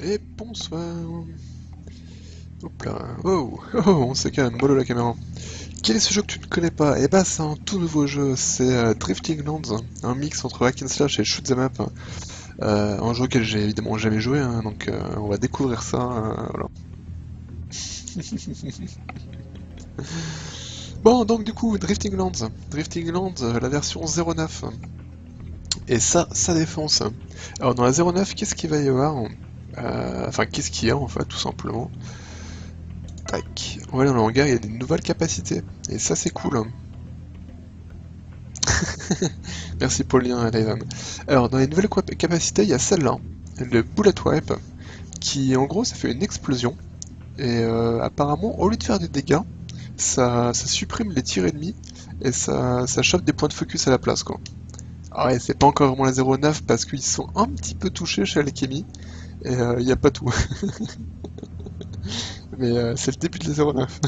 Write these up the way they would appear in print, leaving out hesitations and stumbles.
Et bonsoir. Hop là. Oh, oh, on se calme, mollo la caméra. Quel est ce jeu que tu ne connais pas? Eh bah, c'est un tout nouveau jeu. C'est Drifting Lands, un mix entre hack and slash et shoot 'em up. Un jeu auquel j'ai évidemment jamais joué, hein, donc on va découvrir ça. Voilà. Bon, donc du coup, Drifting Lands. Drifting Lands, la version 09. Et ça défonce. Alors dans la 09, qu'est-ce qu'il va y avoir? Enfin, qu'est-ce qu'il y a en fait, tout simplement? Tac. On va aller dans le hangar, il y a des nouvelles capacités. Et ça, c'est cool. Merci pour le lien, Levan. Alors, dans les nouvelles capacités, il y a celle-là, le Bullet Wipe, qui en gros, ça fait une explosion. Et apparemment, au lieu de faire des dégâts, ça supprime les tirs ennemis et ça chope des points de focus à la place, quoi. Ah ouais, c'est pas encore vraiment la 09 parce qu'ils sont un petit peu touchés chez Alchemy et il n'y a pas tout. Mais c'est le début de la 09.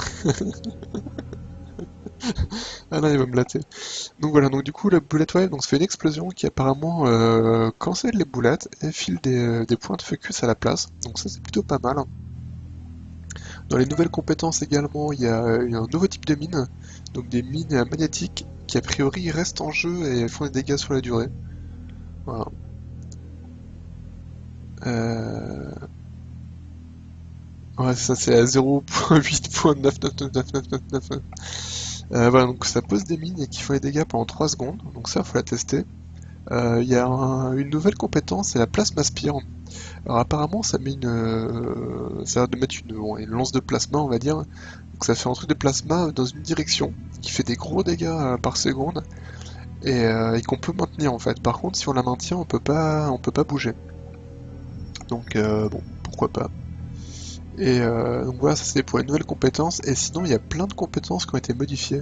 Ah non, il va me blatter. Donc voilà, donc du coup, la bullet wave, donc ça fait une explosion qui apparemment cancelle les boulettes et file des points de focus à la place. Donc ça, c'est plutôt pas mal. Dans les nouvelles compétences également, il y a un nouveau type de mine, donc des mines magnétiques qui a priori restent en jeu et font des dégâts sur la durée. Voilà. Euh, Ouais, ça c'est à 0.8.9999999. Voilà, donc ça pose des mines et qui font des dégâts pendant 3 secondes, donc ça faut la tester. Il y a une nouvelle compétence, c'est la plasma spire. Alors apparemment ça met ça a l'air de mettre une lance de plasma on va dire. Donc ça fait un truc de plasma dans une direction qui fait des gros dégâts par seconde et qu'on peut maintenir en fait. Par contre si on la maintient on peut pas bouger. Donc bon, pourquoi pas. Et donc voilà, ça c'est pour les nouvelles compétences. Et sinon, il y a plein de compétences qui ont été modifiées.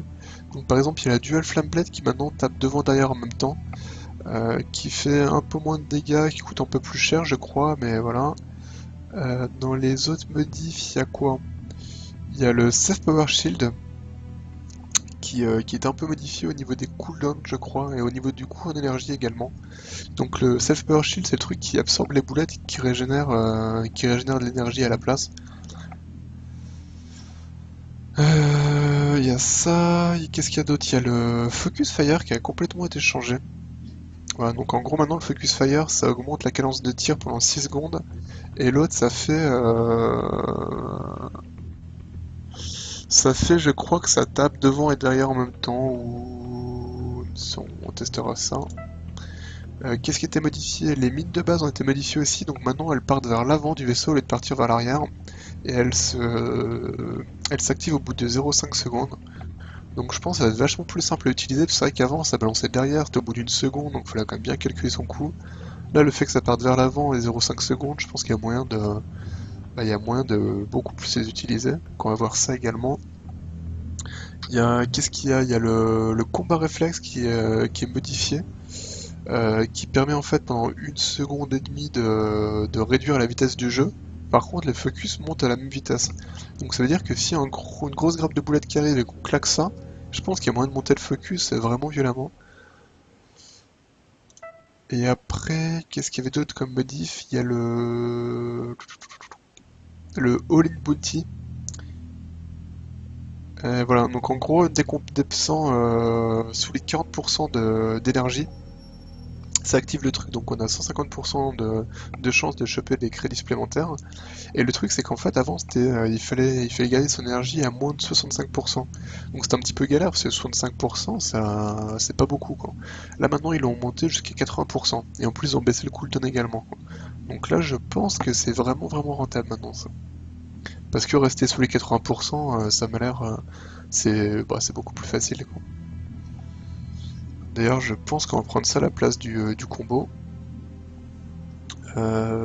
Donc par exemple, il y a la Dual Flame Blade qui maintenant tape devant derrière en même temps, qui fait un peu moins de dégâts, qui coûte un peu plus cher, je crois, mais voilà. Dans les autres modifs, il y a quoi? Il y a le Self Power Shield qui est un peu modifié au niveau des cooldowns, je crois, et au niveau du coût en énergie également. Donc le Self Power Shield, c'est le truc qui absorbe les boulettes et qui régénère de l'énergie à la place. Il y a ça, qu'est-ce qu'il y a d'autre? Il y a le Focus Fire qui a complètement été changé. Voilà, donc en gros maintenant le Focus Fire ça augmente la cadence de tir pendant 6 secondes et l'autre ça fait je crois que ça tape devant et derrière en même temps ou on testera ça. Qu'est-ce qui était modifié? Les mines de base ont été modifiées aussi donc maintenant elles partent vers l'avant du vaisseau au lieu de partir vers l'arrière et elles s'activent au bout de 0,5 secondes. Donc je pense que ça va être vachement plus simple à utiliser, parce que c'est vrai qu'avant ça balançait derrière, c'était au bout d'une seconde, donc il fallait quand même bien calculer son coup. Là le fait que ça parte vers l'avant et 0,5 secondes, je pense qu'il y a moyen il y a moyen de beaucoup plus les utiliser. Donc on va voir ça également. Qu'est-ce qu'il y a? Il y a le combat réflexe qui est modifié, qui permet en fait pendant une seconde et demie de réduire la vitesse du jeu. Par contre les focus montent à la même vitesse. Donc ça veut dire que si une grosse grappe de boulettes qui arrive et qu'on claque ça, je pense qu'il y a moyen de monter le focus vraiment violemment. Et après, qu'est-ce qu'il y avait d'autre comme modif? Il y a le All-in Bounty. Voilà, donc en gros, dès qu'on descend sous les 40% d'énergie, ça active le truc. Donc on a 150% de chance de choper des crédits supplémentaires. Et le truc, c'est qu'en fait, avant, il fallait garder son énergie à moins de 65%. Donc c'était un petit peu galère, parce que 65%, c'est pas beaucoup, quoi. Là, maintenant, ils l'ont monté jusqu'à 80%. Et en plus, ils ont baissé le cooldown également, quoi. Donc là, je pense que c'est vraiment, vraiment rentable maintenant, ça. Parce que rester sous les 80%, ça m'a l'air... c'est beaucoup plus facile, quoi. D'ailleurs, je pense qu'on va prendre ça à la place du combo.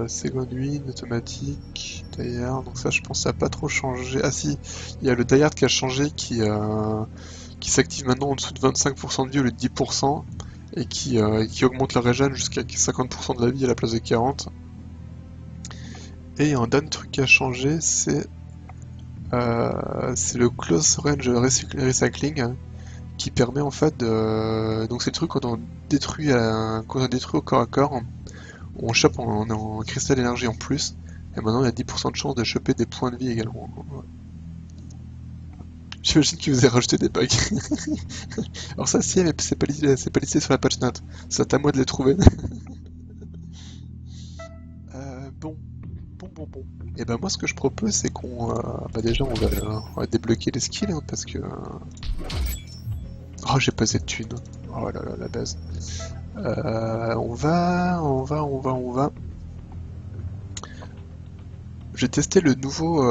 Second Wind, automatique, Dayard, donc ça je pense que ça n'a pas trop changé. Ah si, il y a le Dayard qui a changé, qui s'active maintenant en dessous de 25% de vie au lieu de 10%, et qui augmente la régène jusqu'à 50% de la vie à la place de 40. Et il y a un dernier truc qui a changé, c'est le Close Range Recycling, qui permet en fait de... Donc c'est le truc quand on détruit au corps à corps, on chope en cristal d'énergie en plus, Et maintenant il y a 10% de chance de choper des points de vie également. J'imagine qu'ils vous aient rajouté des bugs. Alors ça si, mais c'est pas listé sur la patch note. C'est à moi de les trouver. Bon. Bon. Et ben moi ce que je propose c'est qu'on... bah déjà on va débloquer les skills hein, parce que... Oh j'ai pas assez de thunes. Oh là là la base. On va... Je vais tester le nouveau...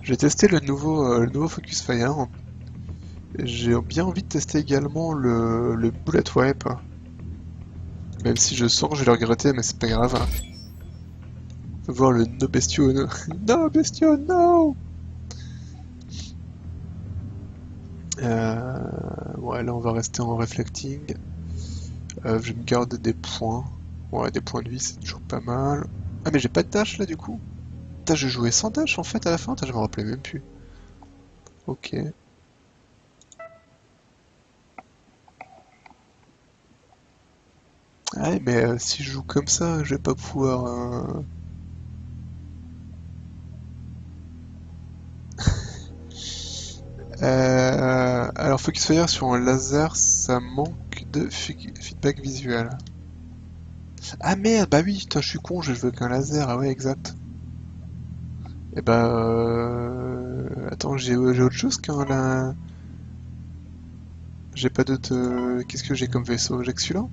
Je vais tester le nouveau Focus Fire. J'ai bien envie de tester également le Bullet Wipe. Même si je sens que je vais le regretter, mais c'est pas grave. Faut voir le No Bestio. No Bestio, no! Ouais, là on va rester en reflecting. Je vais me garder des points. Ouais, des points de vie, c'est toujours pas mal. Ah, mais j'ai pas de dash là du coup. Putain, je jouais sans dash en fait à la fin, je me rappelais même plus. Ok. Ouais, mais si je joue comme ça, je vais pas pouvoir. Alors, Focus Fire sur un laser, ça manque de feedback visuel. Ah merde, bah oui, putain, je suis con, je veux qu'un laser, ah ouais, exact. Et bah, attends, j'ai autre chose qu'un là. J'ai pas d'autre. Qu'est-ce que j'ai comme vaisseau? J'ai que celui-là?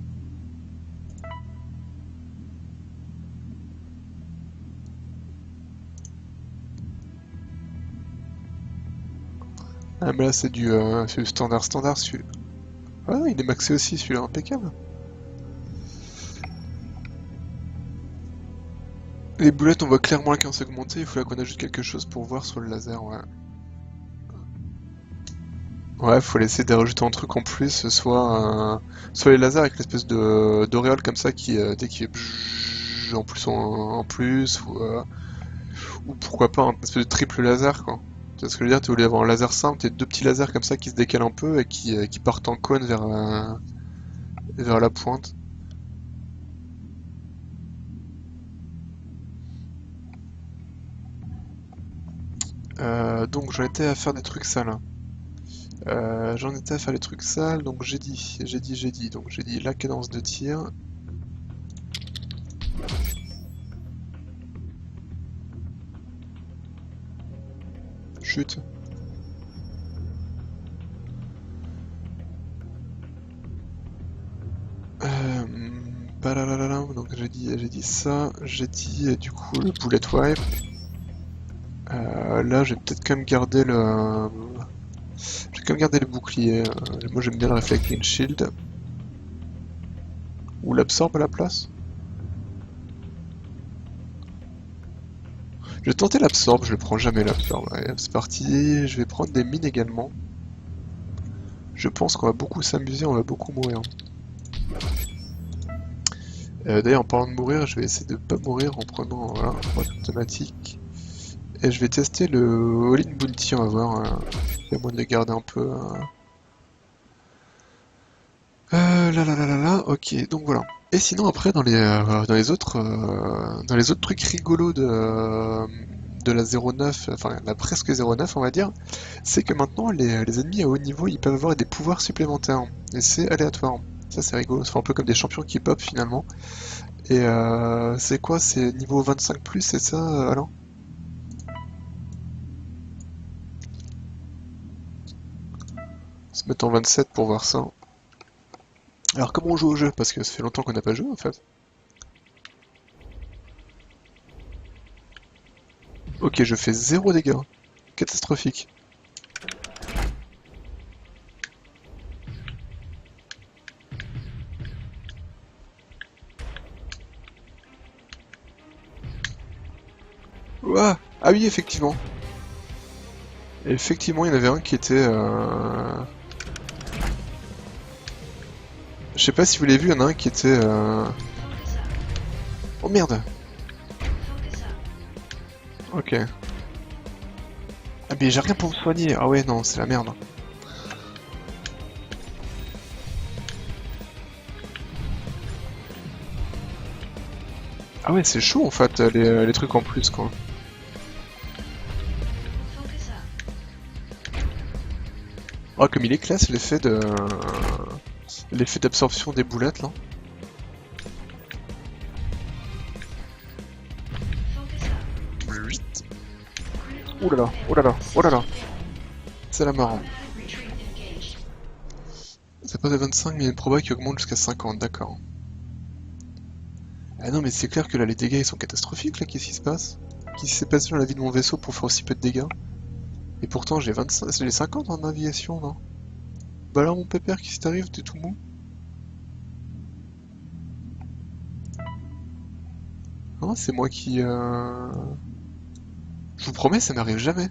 Ah, mais là, c'est du standard celui-là. Ah, il est maxé aussi celui-là, impeccable. Les boulettes, on voit clairement qu'un segmenté, il faut là qu'on ajoute quelque chose pour voir sur le laser, ouais. Ouais, faut laisser de rajouter un truc en plus, soit les lasers avec l'espèce de d'auréole comme ça qui dès qu'il fait en plus en plus ou pourquoi pas un espèce de triple laser quoi. Tu vois ce que je veux dire? Tu voulais avoir un laser simple, t'as deux petits lasers comme ça qui se décalent un peu et qui partent en cône vers la pointe. Donc j'en étais à faire des trucs sales, hein. J'en étais à faire des trucs sales, donc donc j'ai dit la cadence de tir. Chute. Palalalala, donc j'ai dit ça, j'ai dit du coup le bullet wipe. Là, je vais peut-être quand même garder le bouclier. Moi, j'aime bien le reflecting shield ou l'absorbe à la place. Je vais tenter l'absorbe, je le prends jamais l'absorbe. Allez, c'est parti. Je vais prendre des mines également. Je pense qu'on va beaucoup s'amuser, on va beaucoup mourir. D'ailleurs, en parlant de mourir, je vais essayer de pas mourir en prenant voilà, un droite automatique. Et je vais tester le All-in Bounty, on va voir. Il y a moyen de le garder un peu. Là, ok, donc voilà. Et sinon après dans les autres trucs rigolos de la 09, enfin la presque 09 on va dire, c'est que maintenant les ennemis à haut niveau ils peuvent avoir des pouvoirs supplémentaires et c'est aléatoire. Ça c'est rigolo, c'est un peu comme des champions qui pop finalement. Et c'est quoi? C'est niveau 25 plus, c'est ça Alain? On se mettre en 27 pour voir ça. Alors comment on joue au jeu? Parce que ça fait longtemps qu'on n'a pas joué en fait. Ok, je fais zéro dégâts. Catastrophique. Ouah. Ah oui, effectivement. Effectivement, il y en avait un qui était... Je sais pas si vous l'avez vu, il y en a un qui était... Oh merde! Ok. Ah mais j'ai rien pour me soigner. Ah ouais, non, c'est la merde. Ah ouais, c'est chaud en fait, les trucs en plus quoi. Oh, comme il est classe l'effet d'absorption des boulettes là. Ouh là là, oh là là, oh là là. C'est la marrant. Ça passe à 25, mais il y a une proba qui augmente jusqu'à 50, d'accord. Ah non, mais c'est clair que là, les dégâts, ils sont catastrophiques, là, qu'est-ce qui se passe? Qu'est-ce qui s'est passé dans la vie de mon vaisseau pour faire aussi peu de dégâts? Et pourtant, j'ai 25, j'ai 50 en navigation, non? Bah alors, mon pépère, qu'est-ce qui t'arrive? T'es tout mou? Non, c'est moi qui... Je vous promets, ça m'arrive jamais.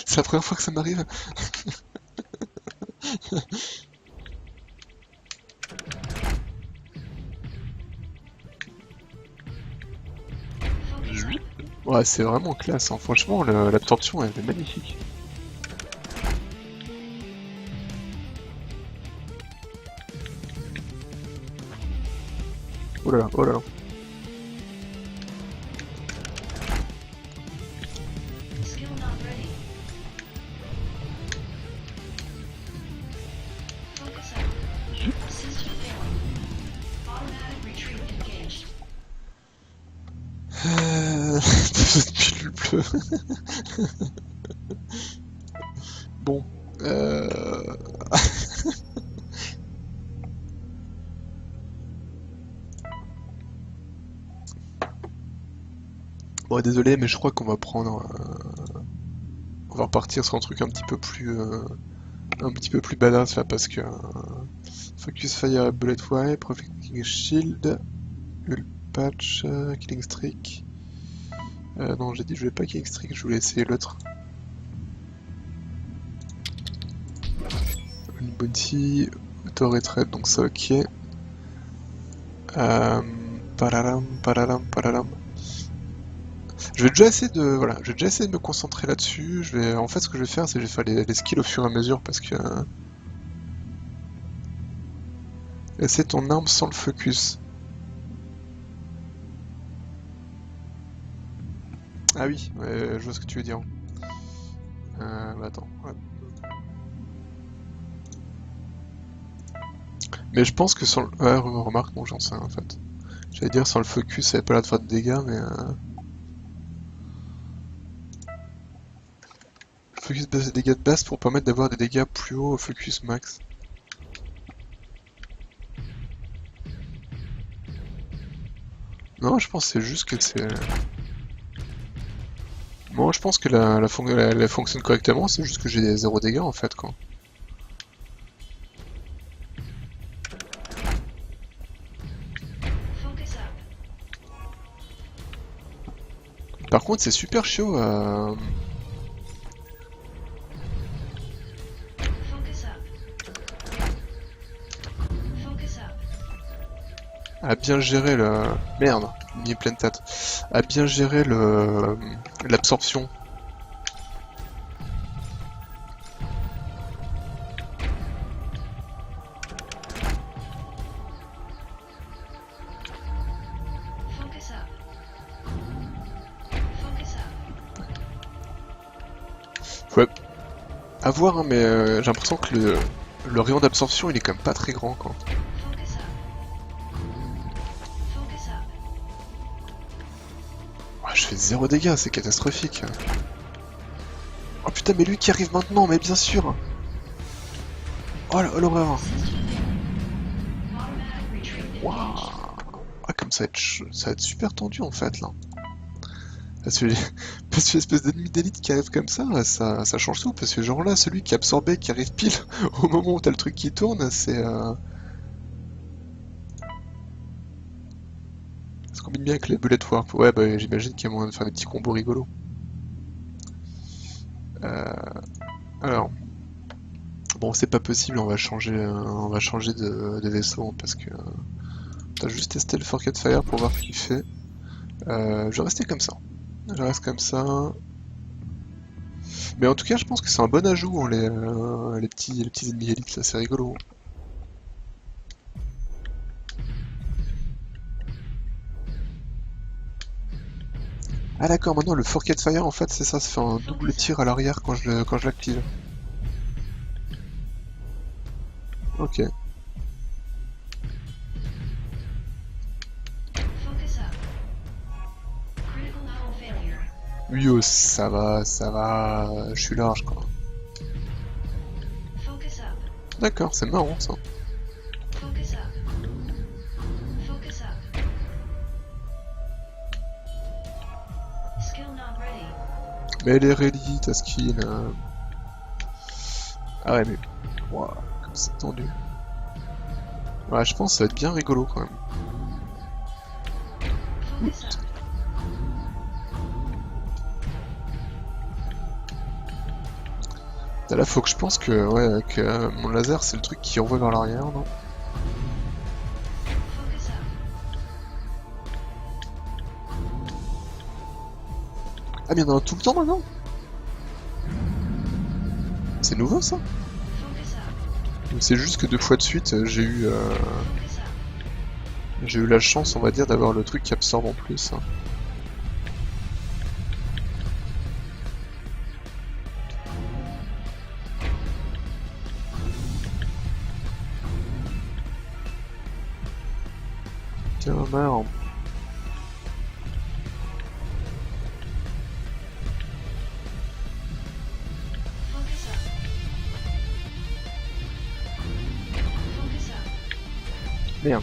C'est la première fois que ça m'arrive. Ouais, c'est vraiment classe, hein. Franchement, l'absorption, elle est magnifique. Oh là là, oh là là. Cette pilule bleue. Bon. Bon, désolé, mais je crois qu'on va prendre... On va repartir sur un truc un petit peu plus badass là, parce que... Focus Fire, Bullet Wipe, Reflecting Shield, Hull Patch, Killing Streak... non, j'ai dit je voulais pas Killing Streak, je voulais essayer l'autre. Une Bounty, Auto Retreat, donc ça ok. Pararam, pararam, pararam. Je vais déjà essayer de, voilà, je vais déjà essayer de me concentrer là-dessus. En fait, ce que je vais faire, c'est que je vais faire les skills au fur et à mesure parce que essaie ton arme sans le focus. Ah oui, ouais, je vois ce que tu veux dire. Bah attends. Ouais. Mais je pense que sans le... Ouais, remarque, bon, j'en sais en fait. J'allais dire sans le focus, ça avait pas l'air de faire de dégâts, mais... Focus base des dégâts de base pour permettre d'avoir des dégâts plus hauts au focus max. Non, je pense que c'est juste que c'est... Moi, je pense que la fonctionne correctement, c'est juste que j'ai des 0 dégâts en fait, quoi. Par contre, c'est super chiant à bien gérer le... Merde, mis pleine tête. À bien gérer l'absorption. Ouais. À voir, hein, mais j'ai l'impression que le rayon d'absorption, il est quand même pas très grand, quoi. Ouais, je fais 0 dégâts, c'est catastrophique. Oh putain, mais lui qui arrive maintenant, mais bien sûr. Oh l'horreur. Waouh. Ah, comme ça va être super tendu en fait là. Parce que, parce que l'espèce d'ennemi d'élite qui arrive comme ça change tout. Parce que genre là, celui qui est absorbé, qui arrive pile au moment où t'as le truc qui tourne, c'est... Ça combine bien avec les bullet warp. Ouais, bah j'imagine qu'il y a moyen de faire des petits combos rigolos. Alors... Bon, c'est pas possible, on va changer de vaisseau parce que... T'as juste testé le Forget Fire pour voir ce qu'il fait. Je vais rester comme ça. Je reste comme ça. Mais en tout cas, je pense que c'est un bon ajout, hein, les petits ennemis élites, ça c'est rigolo. Ah d'accord, maintenant le Forget Fire en fait c'est ça, ça fait un double tir à l'arrière quand je l'active. Ok. Oui, oh, ça va, je suis large quoi. D'accord, c'est marrant ça. Mais elle est ready, ta skill. Ah ouais, mais. Ouah, comme c'est tendu. Ouais, je pense que ça va être bien rigolo quand même. Oups. Là, faut que je pense que, ouais, avec mon laser, c'est le truc qui envoie vers l'arrière, non? Ah, mais il y en a un tout le temps maintenant? C'est nouveau ça? C'est juste que 2 fois de suite, j'ai eu la chance, on va dire, d'avoir le truc qui absorbe en plus, hein. Tiens, merde. Merde.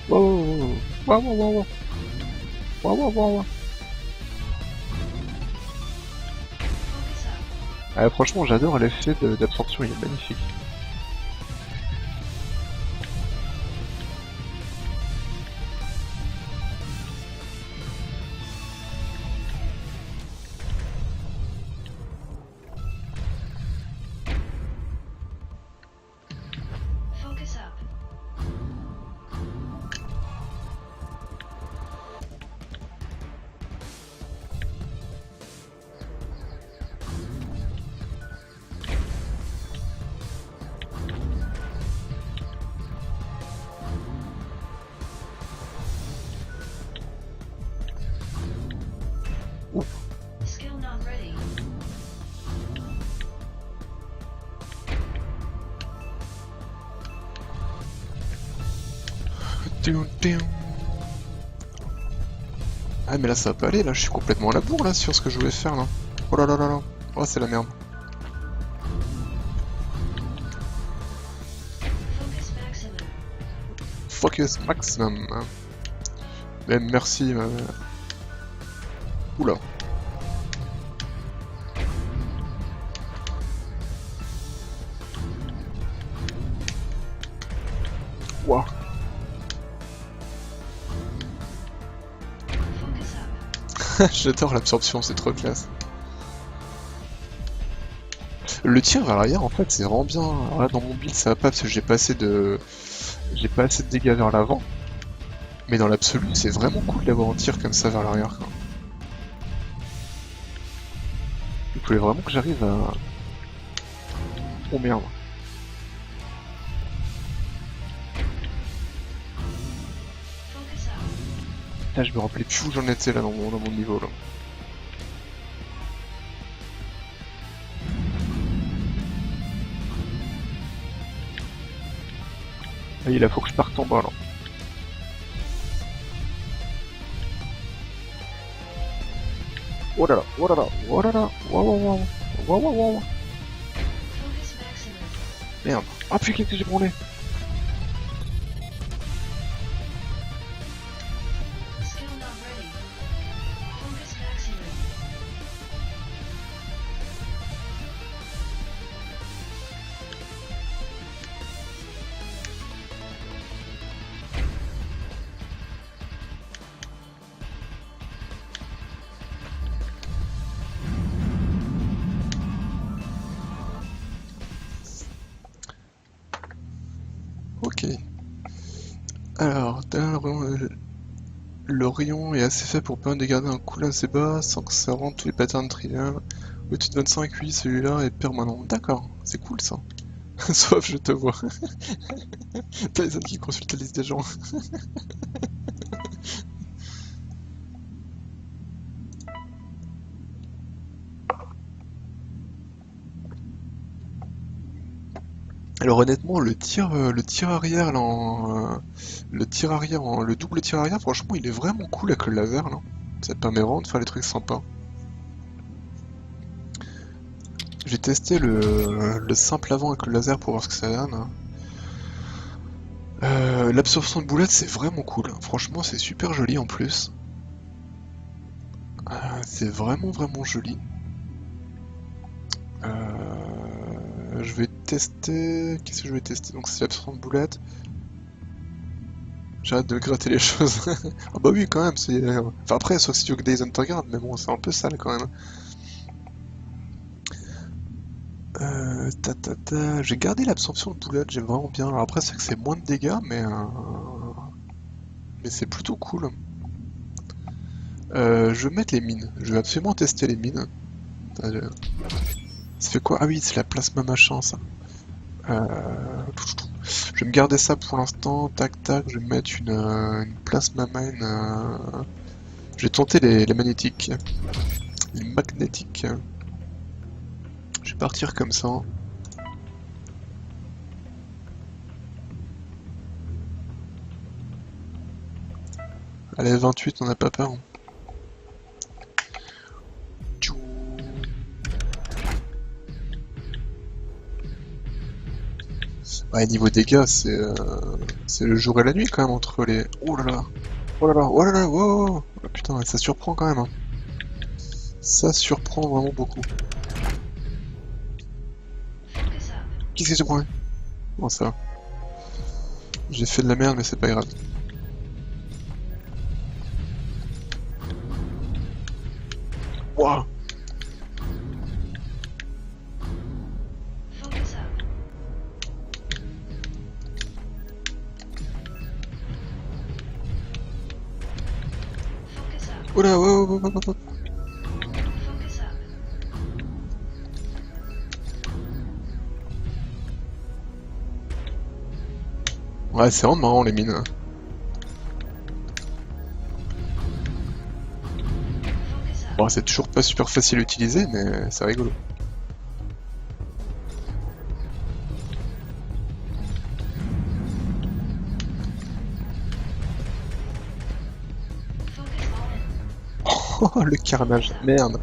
Wow, wow, wow, wow, wow, wow, wow, wow, wow. Ah, franchement, j'adore l'effet d'absorption, il est magnifique. Ah mais là ça va pas aller, là je suis complètement à la bourre là sur ce que je voulais faire là. Oh là là là là. Oh c'est la merde. Focus maximum. Mais merci. Oula. Ouah. J'adore l'absorption, c'est trop classe. Le tir vers l'arrière en fait c'est vraiment bien. Alors là dans mon build ça va pas parce que j'ai pas assez de dégâts vers l'avant. Mais dans l'absolu c'est vraiment cool d'avoir un tir comme ça vers l'arrière quoi. Il fallait vraiment que j'arrive à... Oh merde. Putain, je me rappelais plus où j'en étais là dans mon niveau là. Ah, il faut que je parte en bas là. Oh là là, oh là là, oh là là, waouh waouh waouh, waouh waouh. Merde. Ah putain que j'ai brûlé. Ok. Alors, le rayon est assez faible pour permettre de garder un cooldown assez bas sans que ça rende tous les patterns triviales. Au-dessus de 25, oui, celui-là est permanent. D'accord, c'est cool ça. Sauf, je te vois. Tyson qui consulte la liste des gens. Alors honnêtement, le tir arrière là, le tir arrière, le double tir arrière, franchement, il est vraiment cool avec le laser là. Ça permet vraiment de faire des trucs sympas. J'ai testé le simple avant avec le laser pour voir ce que ça donne. L'absorption de boulettes, c'est vraiment cool. Franchement, c'est super joli en plus. C'est vraiment joli. Je vais tester... Qu'est-ce que je vais tester? Donc c'est l'absorption de boulettes. J'arrête de gratter les choses. Ah bah oui, quand même, c'est... Enfin après, sauf si tu veux que Days Underground, mais bon, c'est un peu sale quand même. J'ai gardé l'absorption de boulettes, j'aime vraiment bien. Alors après, c'est que c'est moins de dégâts, mais c'est plutôt cool. Je vais mettre les mines. Je vais absolument tester les mines. Ça fait quoi? Ah oui, c'est la plasma machin, ça. Je vais me garder ça pour l'instant. Tac, tac. Je vais mettre une plasma mine. Je vais tenter les magnétiques. Les magnétiques. Je vais partir comme ça. Allez, 28, on n'a pas peur. Ouais, niveau dégâts, c'est le jour et la nuit quand même entre les... Oh là là. Oh là là, oh là là, wow. Oh, putain, ça surprend quand même. Hein. Ça surprend vraiment beaucoup. Qu'est-ce que tu prends? Bon, ça va. J'ai fait de la merde, mais c'est pas grave. Wouah. Oh là, wow. Ouais, c'est vraiment marrant les mines. Hein. Bon, c'est toujours pas super facile à utiliser, mais c'est rigolo. Oh, le carnage, merde.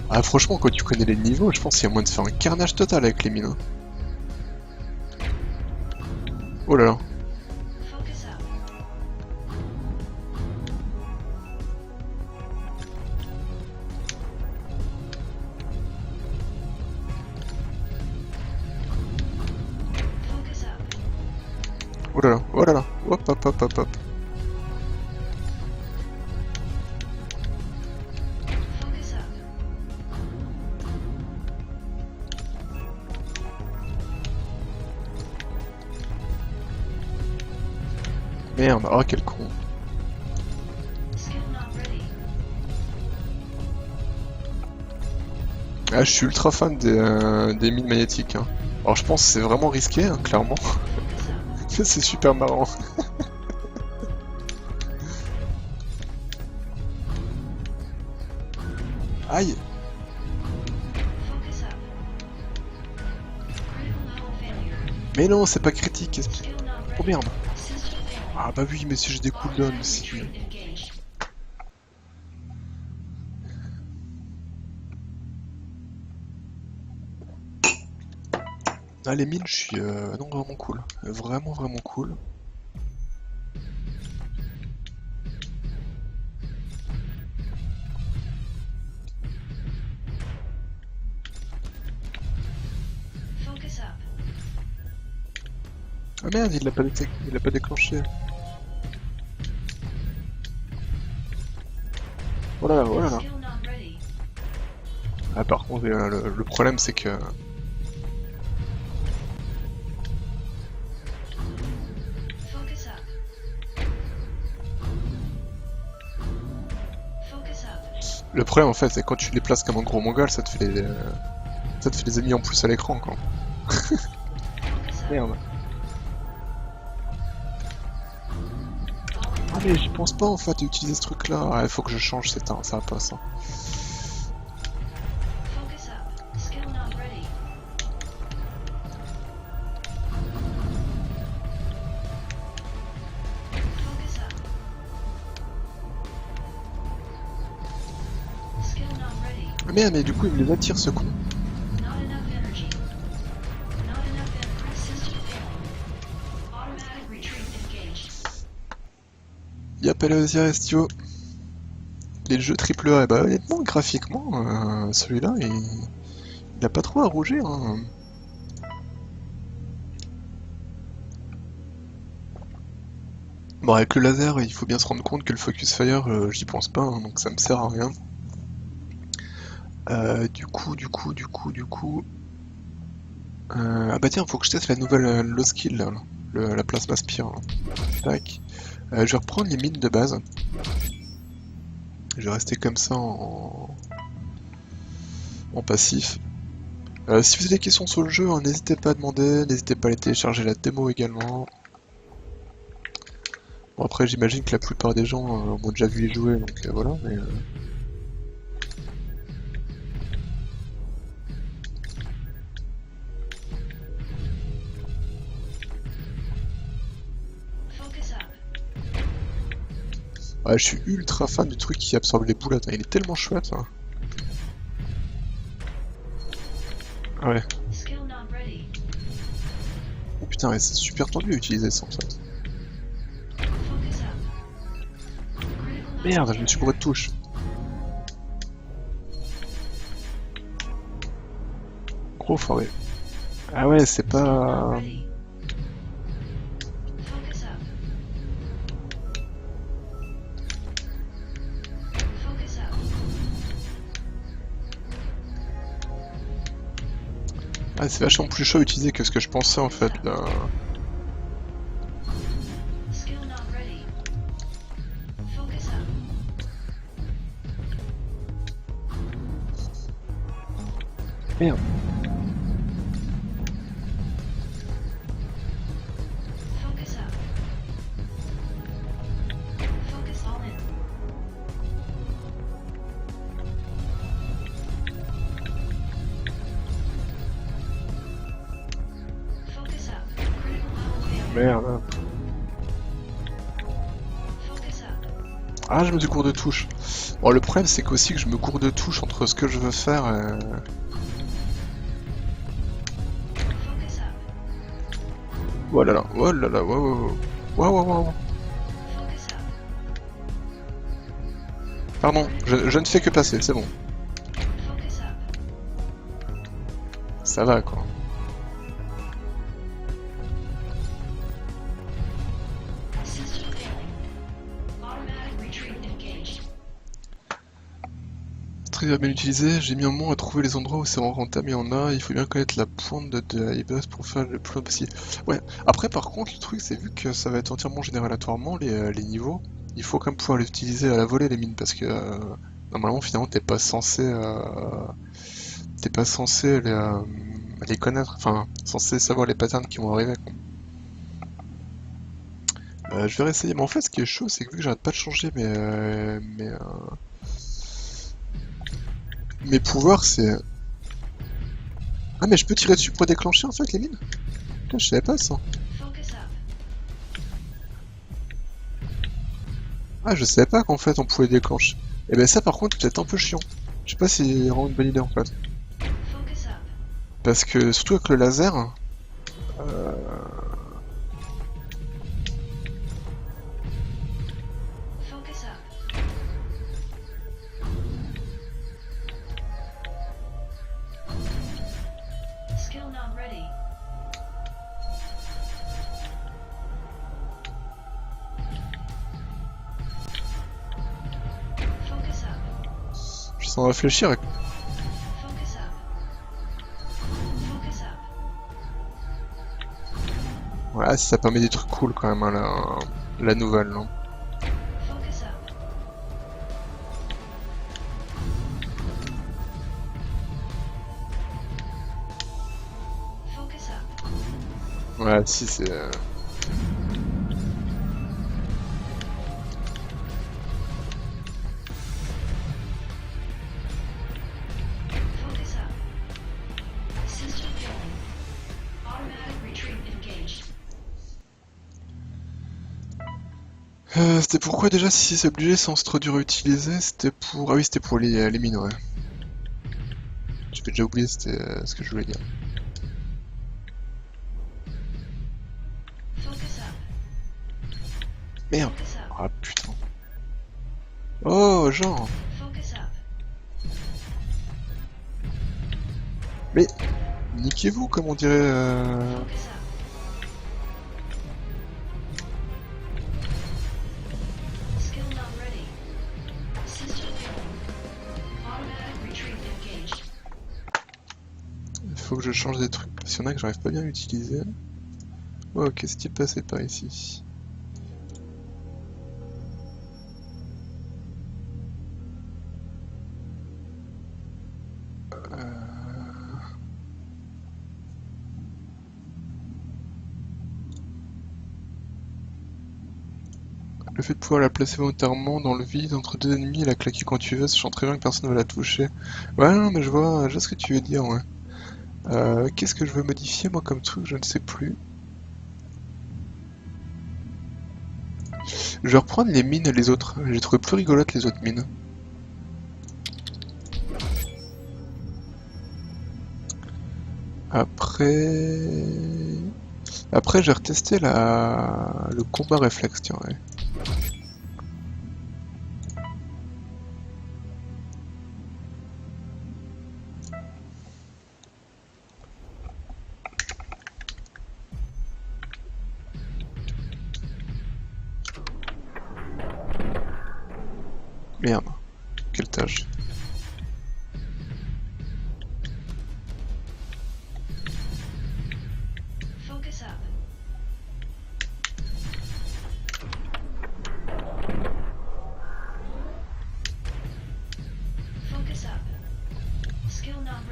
Ah, franchement, quand tu connais les niveaux, je pense qu'il y a moyen de faire un carnage total avec les mines. Hein. Oh là là. Oh là là, oh là là. Hop, hop, hop, hop, hop. Merde, oh quel con. Ah, je suis ultra fan des mines magnétiques. Hein. Alors je pense que c'est vraiment risqué, hein, clairement. C'est super marrant. Aïe. Mais non, c'est pas critique. Oh merde. Ah bah oui, mais si j'ai des cooldowns aussi. Ah les mines, je suis non vraiment cool. Vraiment cool. Ah merde, il l'a pas déclenché. Oh là là, oh là là. Ah par contre, le problème c'est que... Le problème en fait c'est que quand tu les places comme un gros mongol, ça te fait des ennemis en plus à l'écran quoi. Merde. Ah mais j'y pense pas en fait à utiliser ce truc là. Ah, il faut que je change, ça va pas ça. Ah merde, mais du coup il me les attire ce con. Y'a pas le Estio. Les jeux triple A, bah honnêtement, graphiquement, celui-là, il a pas trop à rougir, hein. Bon, avec le laser, il faut bien se rendre compte que le focus fire, j'y pense pas, hein, donc ça me sert à rien. Ah bah tiens, faut que je teste la nouvelle low skill, là, la plasma spire. Là. Tac. Je vais reprendre les mines de base. Je vais rester comme ça en passif. Si vous avez des questions sur le jeu, hein, n'hésitez pas à demander, n'hésitez pas à aller télécharger la démo également. Bon après j'imagine que la plupart des gens m'ont déjà vu y jouer, donc voilà, mais... Ouais, je suis ultra fan du truc qui absorbe les boulettes, hein. Il est tellement chouette. Hein. Ah ouais. Oh putain, ouais, c'est super tendu à utiliser ça en fait. Merde, je me suis bourré de touche. Gros forêt. Ah ouais, c'est pas... Ah, c'est vachement plus chaud à utiliser que ce que je pensais en fait là. Merde. Merde. Ah, je me suis cours de touche. Bon, le problème c'est qu'aussi que je me cours de touche entre ce que je veux faire et... Oh là là, oh là là, wow, wow, wow, wow, wow. Pardon, je ne fais que passer, c'est bon. Ça va quoi. Très bien utilisé, j'ai mis un moment à trouver les endroits où c'est rentable, il y en a, il faut bien connaître la pointe de la base pour faire le plus possible. Ouais, après par contre le truc c'est vu que ça va être entièrement généré aléatoirement les niveaux, il faut quand même pouvoir l'utiliser à la volée les mines parce que normalement finalement t'es pas censé les connaître, enfin censé savoir les patterns qui vont arriver quoi. Je vais réessayer, mais en fait ce qui est chaud c'est que vu que j'arrête pas de changer mes pouvoirs c'est... Ah mais je peux tirer dessus pour déclencher en fait les mines? Putain, je savais pas ça. Ah je savais pas qu'en fait on pouvait déclencher. Et ben ça par contre c'est peut-être un peu chiant. Je sais pas si c'est vraiment une bonne idée en fait. Parce que surtout avec le laser... Euh... Je sens réfléchir. Ouais, ça permet des trucs cool quand même, hein, la nouvelle. Hein. Ouais, si c'est... c'était pourquoi déjà si c'est obligé sans se trop dur à utiliser? C'était pour... Ah oui, c'était pour les mines, ouais. J'avais déjà oublié c'était ce que je voulais dire. Merde. Ah putain. Oh genre. Mais niquez-vous comme on dirait. Il faut que je change des trucs. Parce qu'il y en a que j'arrive pas bien à utiliser. Oh, qu'est-ce qui est passé par ici? Le fait de pouvoir la placer volontairement dans le vide entre deux ennemis et la claquer quand tu veux, sachant très bien que personne ne va la toucher. Ouais, non, mais je vois ce que tu veux dire, ouais. Qu'est-ce que je veux modifier, moi, comme truc? Je ne sais plus. Je vais reprendre les mines, les autres. J'ai trouvé plus rigolotes les autres mines. Après... Après, j'ai retesté le combat réflexe, tiens, ouais. Merde, quelle tâche.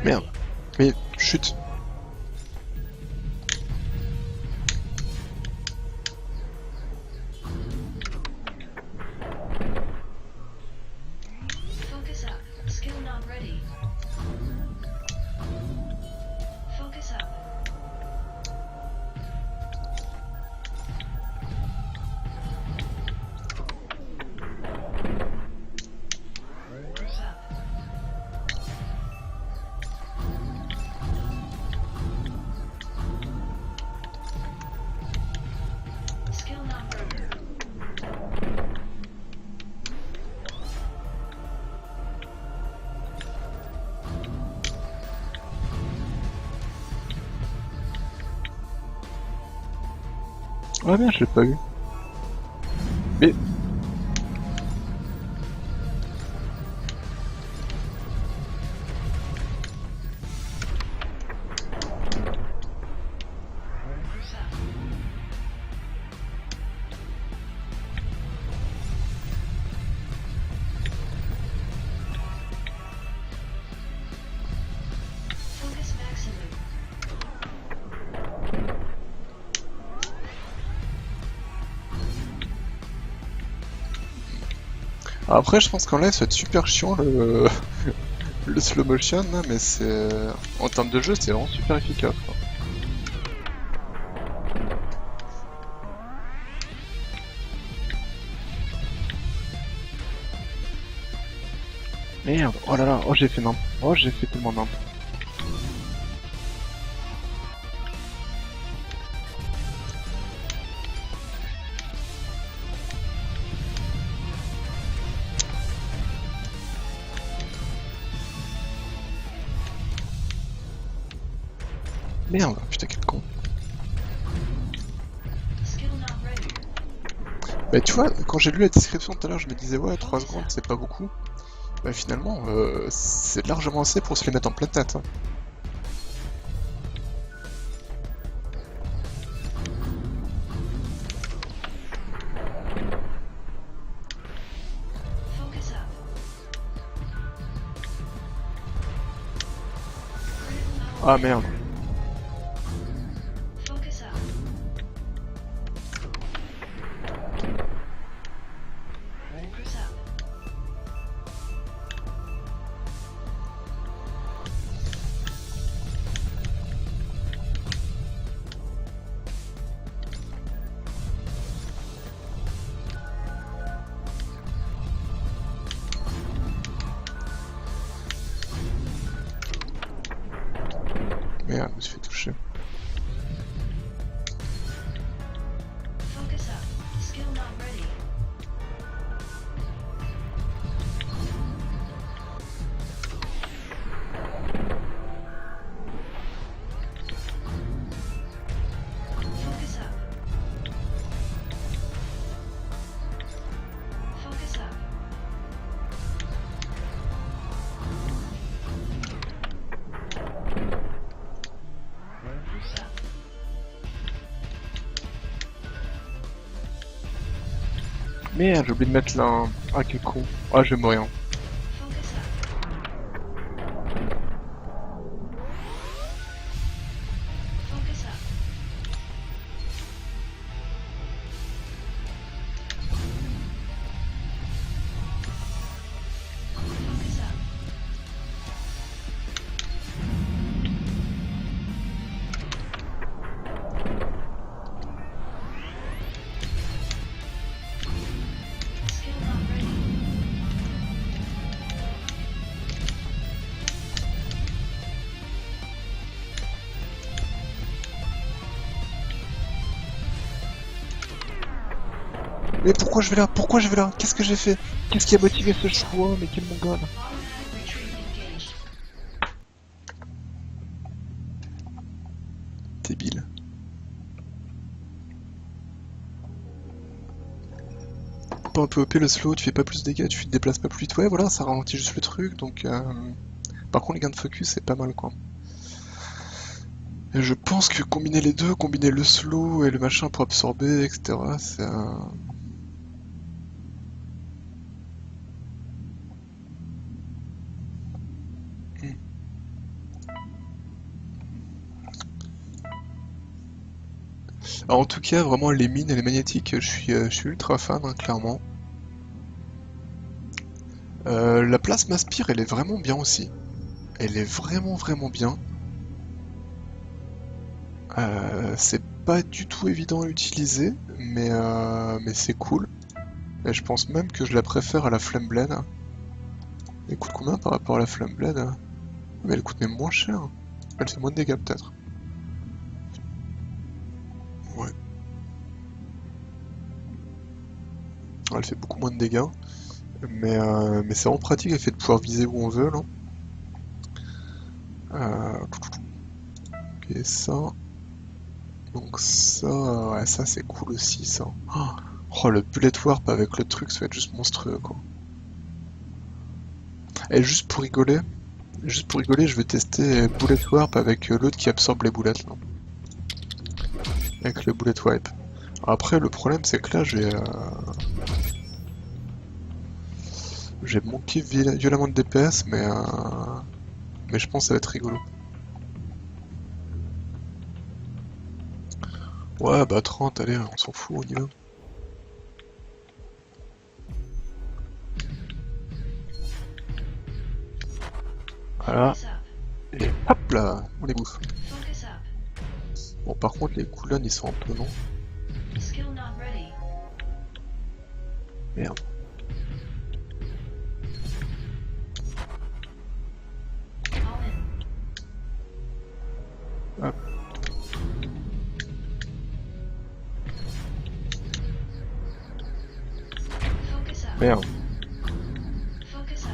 Merde, mais chut. Ah merde, je l'ai pas eu. Mais... Après, je pense qu'en live, ça va être super chiant le slow motion, là, mais c'est... En termes de jeu, c'est vraiment super efficace, quoi. Merde, oh là là, oh j'ai fait nimp. Oh j'ai fait tellement nimp. Merde, putain quel con. Bah tu vois, quand j'ai lu la description tout à l'heure, je me disais ouais 3 secondes c'est pas beaucoup. Bah finalement, c'est largement assez pour se les mettre en pleine tête. Hein. Ah merde. Merde, je me suis fait toucher. Focus up. Skill not ready. Focus up. Focus up. Focus up. Merde, j'ai oublié de mettre là un... Ah, quel con. Ah, je vais mourir. Focus up. Focus up. Focus up. Skill not ready. Mais pourquoi je vais là? Pourquoi je vais là? Qu'est-ce que j'ai fait? Qu'est-ce qui a motivé ce choix? Mais quel mongol! Automatic retreat engaged. Débile. Pas un peu OP le slow, tu fais pas plus de dégâts, tu te déplaces pas plus vite. Ouais, voilà, ça ralentit juste le truc, donc... Par contre, les gains de focus, c'est pas mal, quoi. Et je pense que combiner les deux, combiner le slow et le machin pour absorber, etc., c'est un... Alors, en tout cas, vraiment, les mines et les magnétiques, je suis ultra fan, hein, clairement. La plasma spire, elle est vraiment bien aussi. Elle est vraiment bien. C'est pas du tout évident à utiliser, mais c'est cool. Et je pense même que je la préfère à la Flame Blade. Elle coûte combien par rapport à la Flame Blade? Mais elle coûte même moins cher. Elle fait moins de dégâts peut-être. Ouais. Elle fait beaucoup moins de dégâts. Mais c'est vraiment pratique, elle fait de pouvoir viser où on veut là. Ok, ça. Donc ça, ouais, ça c'est cool aussi ça. Oh, le bullet warp avec le truc, ça va être juste monstrueux quoi. Et juste pour rigoler, je vais tester bullet warp avec l'autre qui absorbe les boulettes là. Avec le bullet wipe. Après le problème c'est que là j'ai manqué violemment de DPS mais je pense que ça va être rigolo. Ouais bah 30, allez, on s'en fout, on y va. Voilà, Focus up. et hop là, on les bouffe. Focus up. Bon par contre les cooldown ils sont un peu longs. Skill not ready. Merde. All in. Hop. Focus up. Merde. Focus up.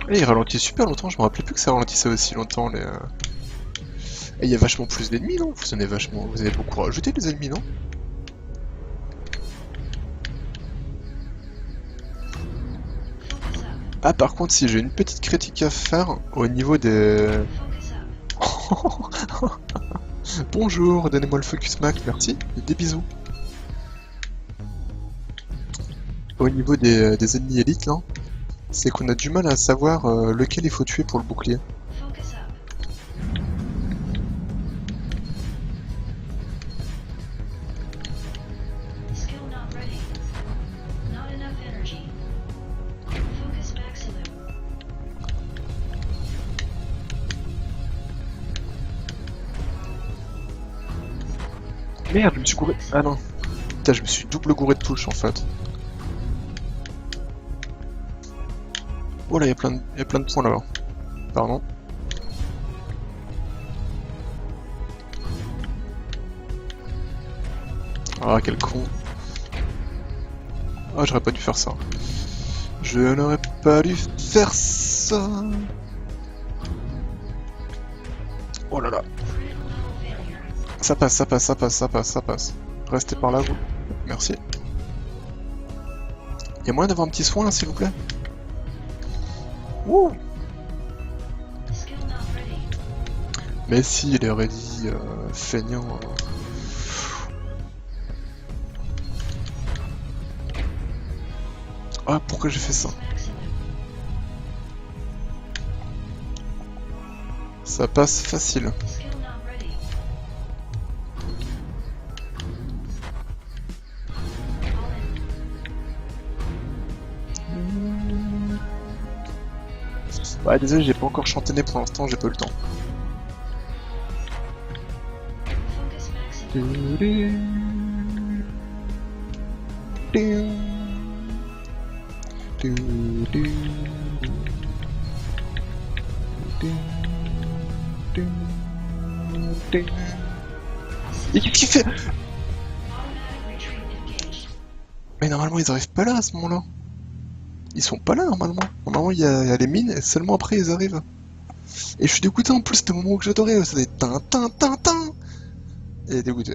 Et il ralentit super longtemps, je me rappelais plus que ça ralentissait aussi longtemps les... Et il y a vachement plus d'ennemis non? Vous avez beaucoup rajouté les ennemis non? Focus up. Ah par contre si j'ai une petite critique à faire au niveau des... Focus up. Bonjour, donnez-moi le focus max, merci, et des bisous. Au niveau des ennemis élites là, c'est qu'on a du mal à savoir lequel il faut tuer pour le bouclier. Focus up. Skill not ready. Not enough energy. Focus maximum. Merde, je me suis gouré... Ah non. Putain, je me suis double gouré de touche en fait. Oh là, il y a plein de points là-bas. Pardon. Ah, quel con. Ah, j'aurais pas dû faire ça. Je n'aurais pas dû faire ça. Oh là là. Critical level failure. Ça passe, ça passe, ça passe, ça passe, ça passe. Restez par là, vous. Merci. Y'a moyen d'avoir un petit soin là, s'il vous plaît? Wouh! Skill not ready. Mais si, il est ready, feignant. Ah, pourquoi j'ai fait ça? Maximum. Ça passe facile. Skill not ready. All in. Ouais, désolé, j'ai pas encore chantonné pour l'instant, j'ai pas eu le temps. Focus maximum. Et qu'est-ce qu'il fait? Automatic retreat engaged. Mais normalement ils arrivent pas là à ce moment-là. Ils sont pas là normalement. Normalement il y a les mines et seulement après ils arrivent. Et je suis dégoûté en plus, c'était le moment que j'adorais, ça des tin tin tin tin. Et dégoûté.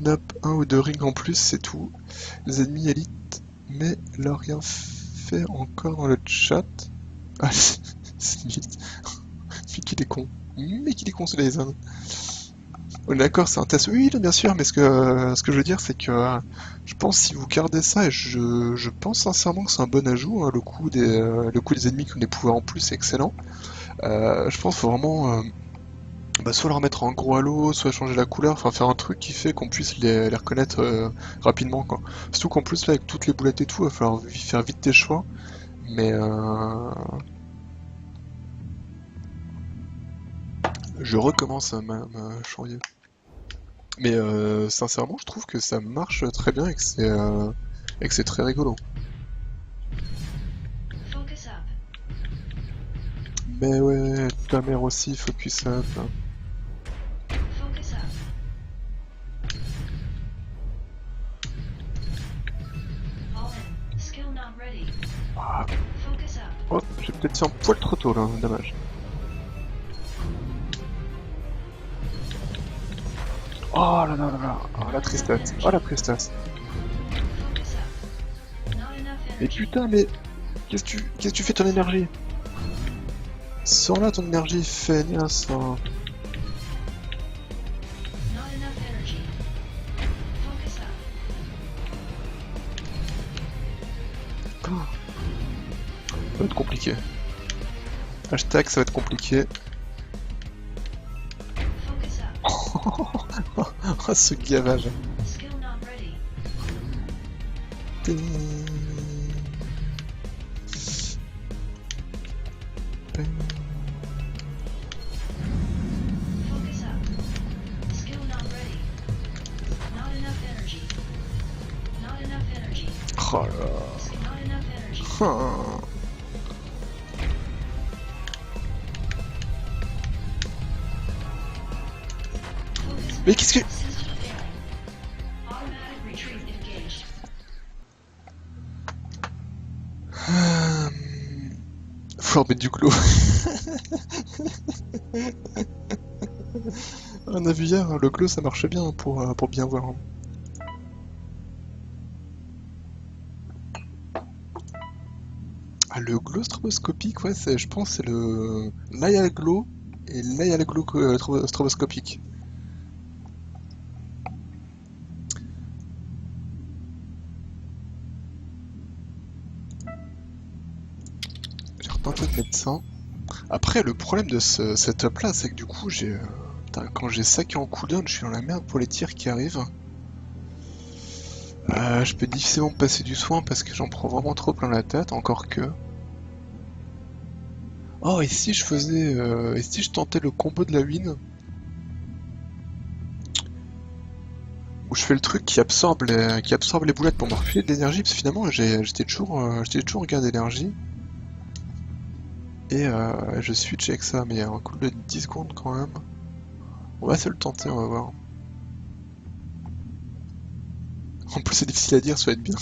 Nope, un ou deux rings en plus, c'est tout. Les ennemis élites, mais leur rien fait encore dans le chat. Ah, c'est limite. Mais qu'il est con. Mais qu'il est con ce Lazen. On est d'accord, c'est un test. Oui, bien sûr, mais ce que je veux dire, c'est que je pense si vous gardez ça, et je pense sincèrement que c'est un bon ajout, hein, le coup des ennemis qui ont des pouvoirs en plus, c'est excellent. Je pense qu'il faut vraiment soit leur mettre en gros halo, soit changer la couleur, enfin faire un truc qui fait qu'on puisse les reconnaître rapidement, quoi. Surtout qu'en plus, là, avec toutes les boulettes et tout, il va falloir faire vite tes choix. Mais je recommence à ma chanvier. Mais sincèrement, je trouve que ça marche très bien et que c'est très rigolo. Focus up. Mais ouais, ta mère aussi, focus up. Focus up. All in. Skill not ready. Ah, Focus up. oh, j'ai peut-être fait un poil trop tôt là, dommage. Oh là là là là, oh la tristesse, oh la tristesse. Focus up. Not enough Mais energy. putain, mais qu'est-ce que tu fais ton énergie? Sors là ton énergie, feignasse. Not enough energy. Focus up. Ça va être compliqué. Hashtag ça va être compliqué. Focus up. Oh ce gavage. Skill not ready. Focus up. Skill not ready. Not enough energy. Not enough energy. Oh là là. Not enough energy. Ah. Focus Mais qu'est-ce que... system failing. Automatic retreat engaged. Faut remettre du clos. On a vu hier, hein, le clos ça marche bien pour bien voir. Hein. Ah, le glow stroboscopique, ouais, je pense c'est le l'IAL glow et l'IAL glow stroboscopique. J'ai retenté de mettre ça. Après, le problème de ce setup là, c'est que du coup, putain, quand j'ai ça qui est en cooldown, je suis dans la merde pour les tirs qui arrivent. Je peux difficilement me passer du soin parce que j'en prends vraiment trop plein la tête, encore que. Oh, et si je faisais. Et si je tentais le combo de la win? Où je fais le truc qui absorbe les boulettes pour me refiler de l'énergie, parce que finalement j'étais toujours en gain d'énergie. Et je switch avec ça, mais il y a un coup de 10 secondes quand même. On va se le tenter, on va voir. En plus c'est difficile à dire, ça va être bien.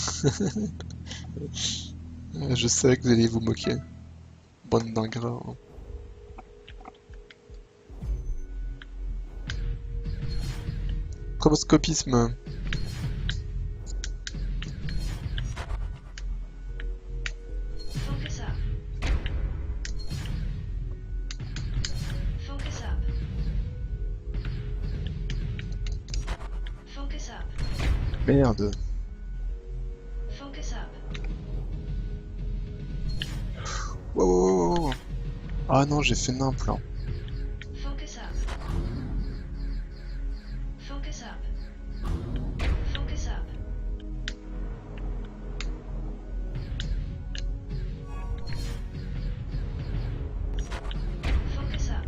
Je savais que vous alliez vous moquer. Bande d'ingrats. Hein. Proboscopisme. Focus up. Focus up. Focus up. Merde. Focus up. Wow, wow, wow, wow. Ah non, j'ai fait nimp là. Focus up. Focus up. Focus up. Focus up.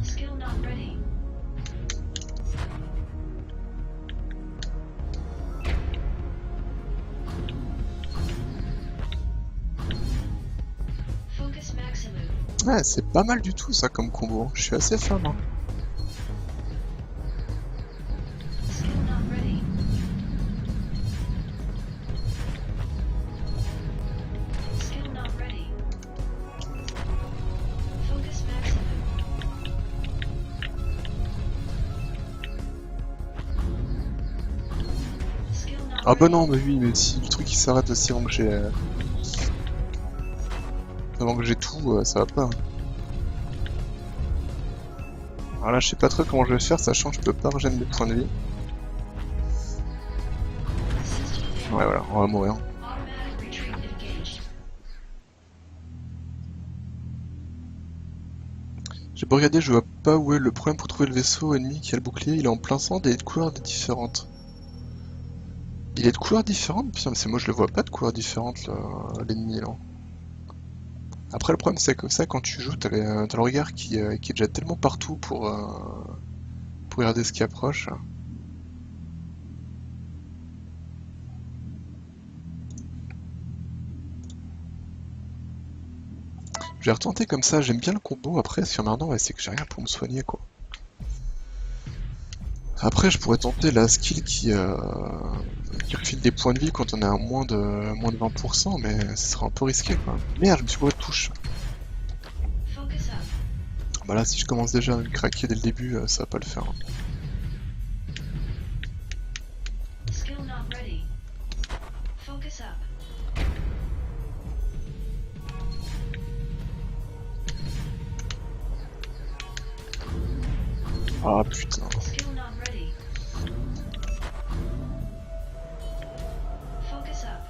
Skill not ready. Focus maximum. Ouais, c'est pas mal du tout ça comme combo. Je suis assez fan. Hein. Skill not ready. Skill not ready. Focus maximum. Skill not Ah bah ready. non, mais oui, mais si le truc il s'arrête aussi avant que j'ai tout, ça va pas. Alors là, je sais pas trop comment je vais faire, sachant que je peux pas régénérer mes points de vie. Assist you there. Ouais, voilà, on va mourir. Automatic retreat engaged. J'ai beau regarder, je vois pas où est le problème pour trouver le vaisseau ennemi qui a le bouclier. Il est en plein centre et il est de couleurs différentes. Il est de couleurs différentes? Putain, mais c'est moi je le vois pas de couleurs différentes l'ennemi là. Après le problème c'est que ça quand tu joues t'as le regard qui est déjà tellement partout pour regarder ce qui approche. Je vais retenter comme ça, j'aime bien le combo, après si y en a un ouais, c'est que j'ai rien pour me soigner quoi. Après je pourrais tenter la skill qui refile des points de vie quand on est à moins de 20%, mais ce sera un peu risqué quoi. Merde, je me suis bourré de touche. Focus up. Bah là si je commence déjà à me craquer dès le début, ça va pas le faire. Hein. Skill not ready. Focus up. Ah putain. Skill not ready. Focus up.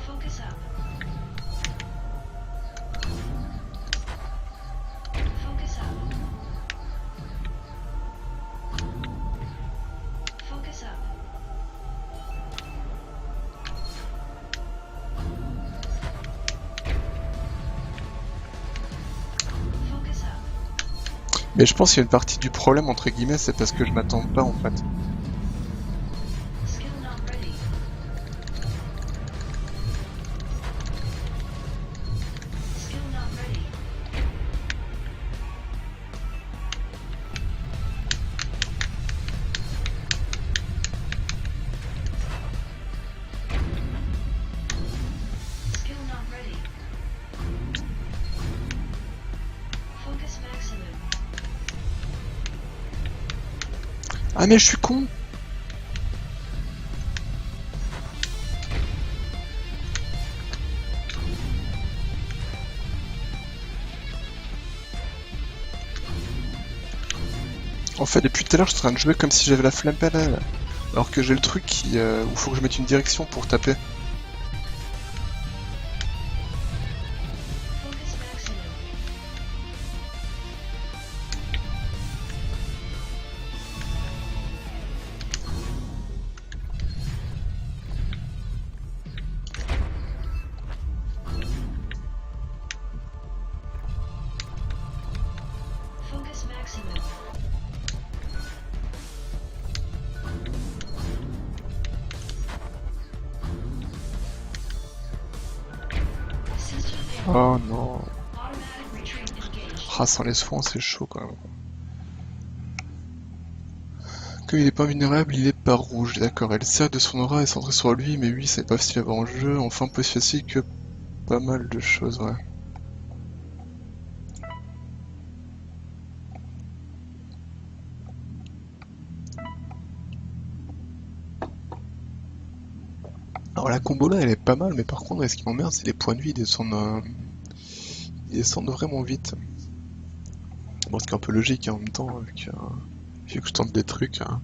Focus up. Focus up. Focus up. Focus up. Mais je pense qu'il y a une partie du problème entre guillemets, c'est parce que je m'attends pas en fait. Skill not ready. Skill not ready. Skill not ready. Focus maximum. Ah mais je suis con. En fait, depuis tout à l'heure, je suis en train de jouer comme si j'avais la flamme pénale. Alors que j'ai le truc où il faut que je mette une direction pour taper. Focus maximum. Focus maximum. Oh non. Automatic retreat engaged. Ah, sans les soins, c'est chaud quand même. Comme il est pas vulnérable, il est pas rouge, d'accord. Et le cercle de son aura est centré sur lui, mais oui, c'est pas facile à voir en jeu. Enfin, plus facile que pas mal de choses, ouais. Alors la combo là, elle est pas mal, mais par contre, ce qui m'emmerde, c'est les points de vie, ils descendent vraiment vite. Bon, ce qui est un peu logique hein, en même temps, vu que je tente des trucs. Hein.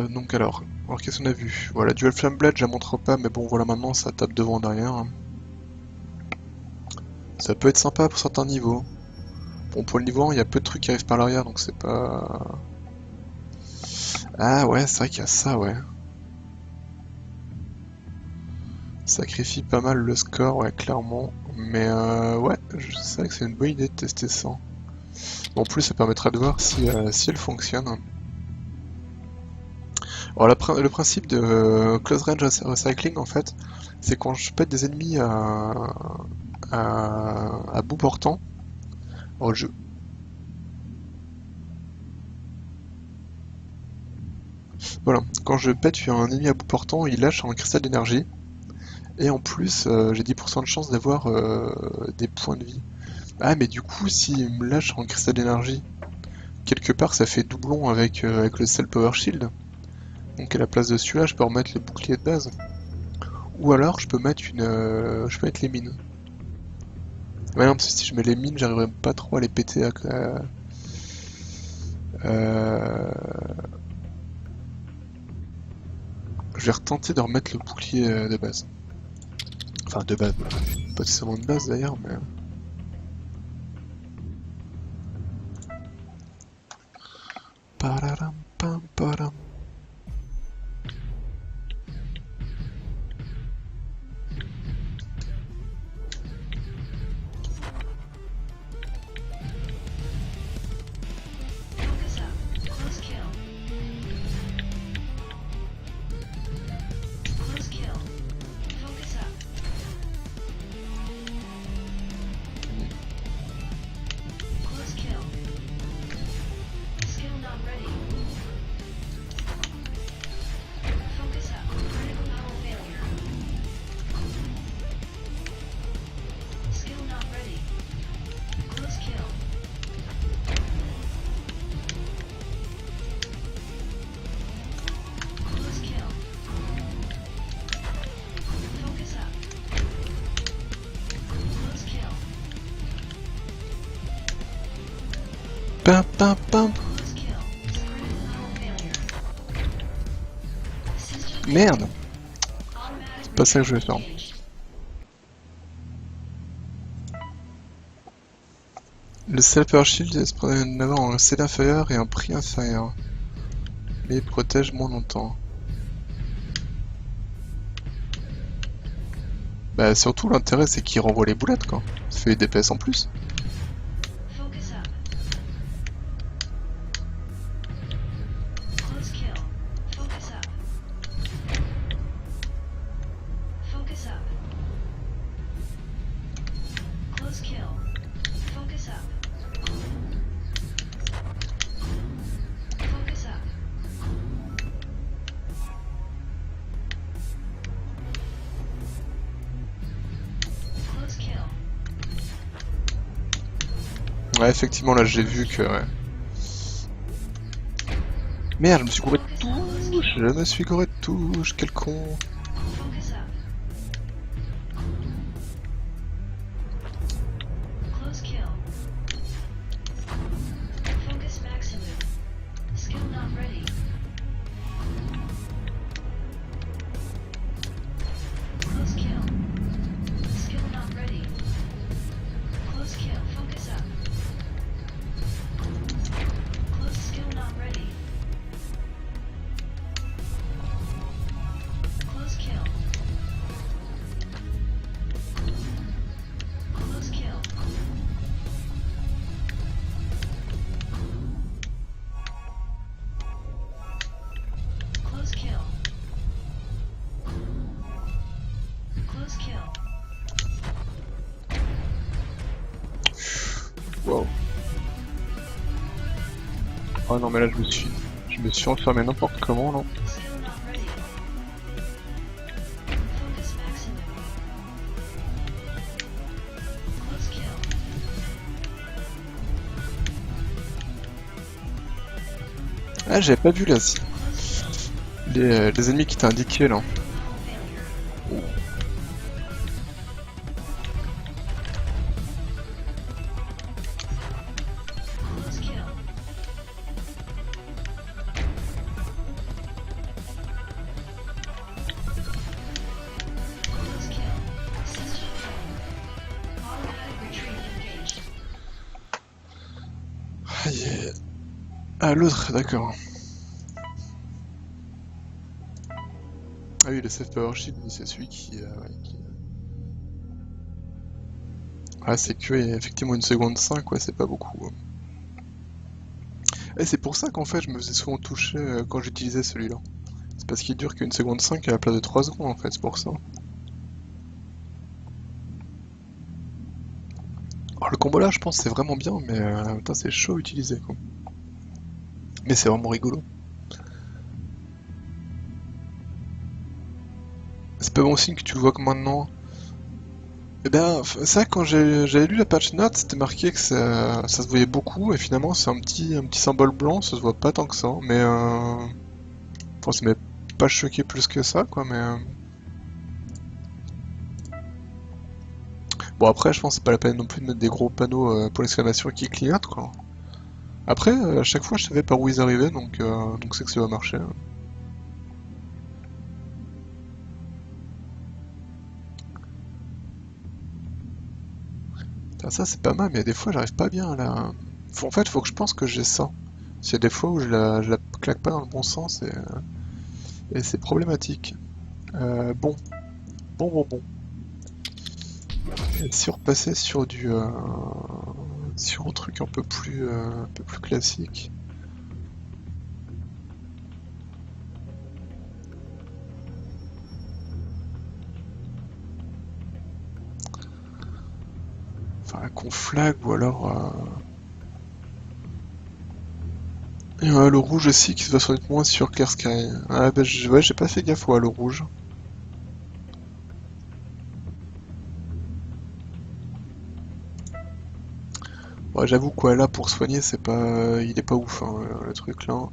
Donc alors qu'est-ce qu'on a vu? Voilà, Dual Flame Blade, je la montre pas, mais bon, voilà, maintenant ça tape devant derrière. Hein. Ça peut être sympa pour certains niveaux. Bon, pour le niveau 1, il y a peu de trucs qui arrivent par l'arrière, donc c'est pas... Ah ouais, c'est vrai qu'il y a ça, ouais. Sacrifie pas mal le score, ouais, clairement. Mais ouais, c'est vrai que c'est une bonne idée de tester ça. En plus, ça permettra de voir si elle fonctionne. Alors, le principe de Close Range Recycling, en fait, c'est quand je pète des ennemis à bout portant. Alors, voilà, quand je pète un ennemi à bout portant, il lâche un cristal d'énergie. Et en plus, j'ai 10% de chance d'avoir des points de vie. Ah, mais du coup, s'il me lâche un cristal d'énergie, quelque part, ça fait doublon avec le Cell Power Shield. Donc à la place de celui-là, je peux remettre le bouclier de base. Ou alors, je peux mettre les mines. Mais non, parce que si je mets les mines, j'arriverai pas trop à les péter. Je vais retenter de remettre le bouclier de base. Enfin, de base, pas seulement de base d'ailleurs, mais... Pararam, pam, param. Focus up. Close kill. Close kill. Focus up. Close kill. Skill not ready. Focus up. Critical model failure. Skill not ready. Close kill. Close kill. Focus up. Close kill. Pam, pam, pam. Close kill. Critical model failure. System Merde, automatic c'est pas ça que je vais faire. engaged. Le Cell Power Shield est d'avoir un CD inférieur et un prix inférieur. Mais il protège moins longtemps. Bah surtout l'intérêt c'est qu'il renvoie les boulettes quoi. Ça fait des DPS en plus. Focus up. Close kill. Focus up. Focus up. Close kill. Focus up. Focus up. Close kill. Ouais effectivement là j'ai vu que... Ouais. Merde, je me suis gouré de touche. Je me suis gouré de touche, quel con. Focus up. Close kill. Focus maximum. Skill not ready. Close kill. Skill not ready. Close kill. Focus up. Close skill not ready. Close Oh non mais là je me suis enfermé n'importe comment là. Skill not ready. Focus maximum. Close kill. Ah j'avais pas vu là Close kill. les ennemis qui t'ont indiqué là. Failure. Close kill. Close kill. System failure. Automatic retreat engaged. Aïe. Ah l'autre, d'accord. Ah oui le Safe Power Shield, c'est celui qui... Ah c'est que effectivement une seconde 5, ouais c'est pas beaucoup. Et c'est pour ça qu'en fait je me faisais souvent toucher quand j'utilisais celui-là. C'est parce qu'il dure qu'une seconde 5 à la place de 3 secondes en fait, c'est pour ça. Alors le combo là je pense c'est vraiment bien, mais putain, c'est chaud à utiliser quoi. Mais c'est vraiment rigolo. C'est pas bon signe que tu le vois que maintenant. Eh ben, c'est vrai que quand j'avais lu la patch note, c'était marqué que ça se voyait beaucoup, et finalement c'est un petit symbole blanc, ça se voit pas tant que ça, mais enfin, ça m'a pas choqué plus que ça, quoi, mais bon après je pense que c'est pas la peine non plus de mettre des gros panneaux pour l'exclamation qui clignotent, quoi. Après, à chaque fois je savais par où ils arrivaient, donc c'est que ça va marcher. Putain, ça c'est pas mal, mais des fois j'arrive pas bien là. En fait, faut que je pense que j'ai ça. S'il y a des fois où je la claque pas dans le bon sens et c'est problématique. Bon, bon. Et si on repassait sur sur un truc un peu plus classique. Enfin, un conflag ou alors. Et le rouge aussi qui va sans être moins sur Clear Sky. Ah bah ouais, j'ai pas fait gaffe au halo rouge. Ouais, j'avoue quoi là pour soigner c'est pas. Il est pas ouf hein, le truc là.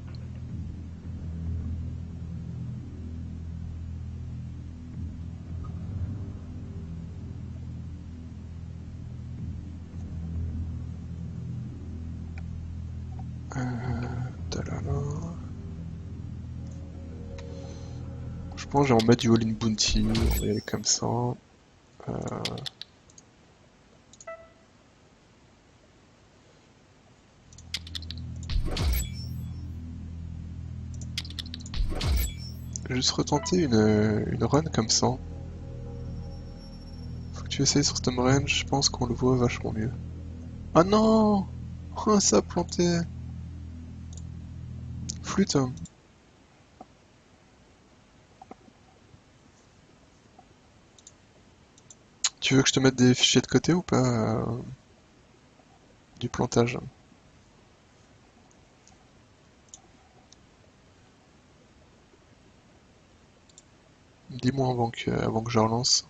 Talala. Je pense que j'ai en mettre du all-in bounty, on va y aller comme ça. Euh, Juste retenter une run comme ça. Faut que tu essayes sur Storm Range, je pense qu'on le voit vachement mieux. Ah non! Oh, ça a planté! Flûte! Tu veux que je te mette des fichiers de côté ou pas du plantage? Dis-moi avant que je relance.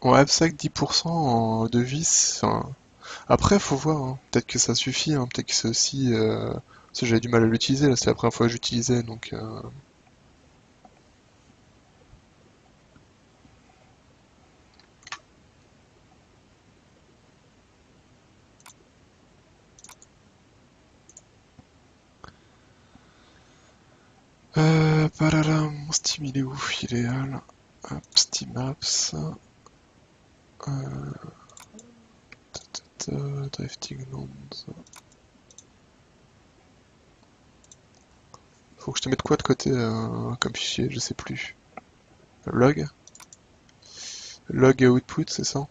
Ouais, c'est vrai que 10% de vis, enfin, après faut voir, hein. Peut-être que ça suffit, hein. Peut-être que c'est aussi... Parce que j'avais du mal à l'utiliser, là c'est la première fois que j'utilisais, donc... Parara, mon Steam il est où? Il est là. Hop, Steam Apps. Euh, Drifting Lands. Faut que je te mette quoi de côté comme fichier? Je sais plus. Log? Log output, c'est ça?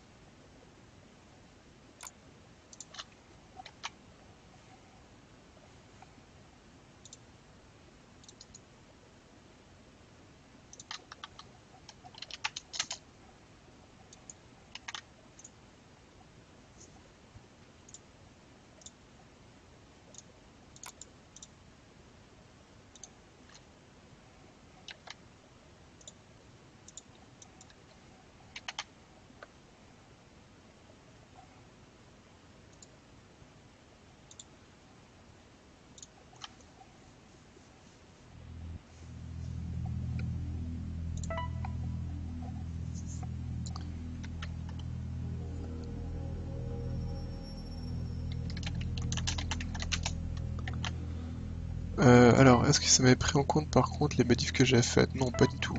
Alors, est-ce que ça m'avait pris en compte par contre les modifs que j'avais faites? Non, pas du tout.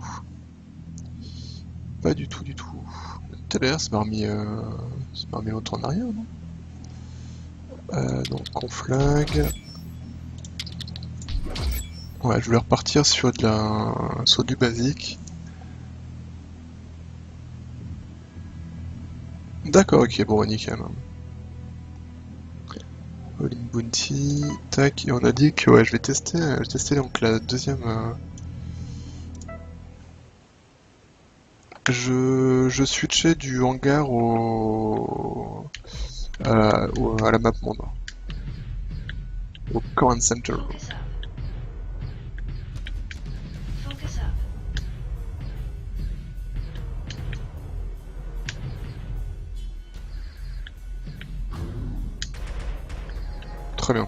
Pas du tout, du tout. Tout à l'heure, ça m'a remis longtemps en arrière, non? Donc, conflag. Ouais, je voulais repartir sur sur du basique. D'accord, ok, bon, nickel. All in Bounty, tac, et on a dit que ouais, je vais tester donc la deuxième. Je switchais du hangar à la map monde, au command center. Focus up. Focus up. Très bien.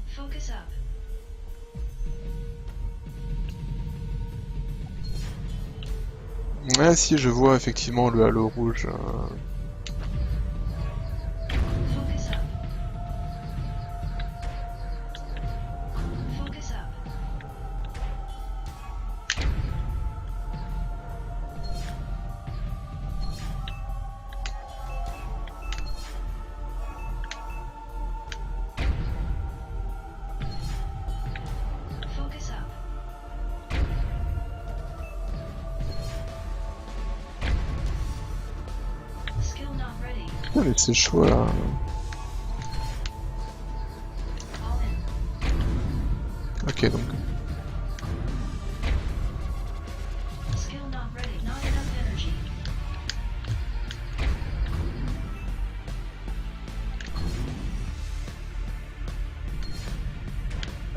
Focus up. Ouais, si, je vois effectivement le halo rouge. Focus up. Focus up. Focus up. Skill not ready. Ah, mais c'est chaud là. All in. Ok, donc. Skill not ready. Not enough energy.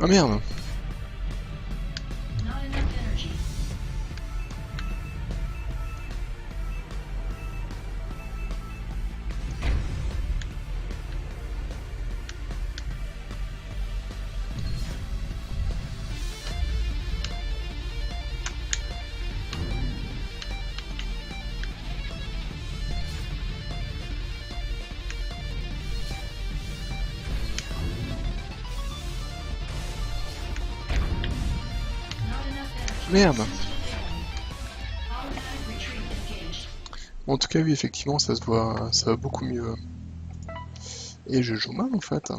Ah merde! Not enough energy. Not enough energy. Merde! System failing. Automatic retreat engaged. Bon, en tout cas, oui, effectivement, ça se voit, ça va beaucoup mieux. Et je joue mal en fait.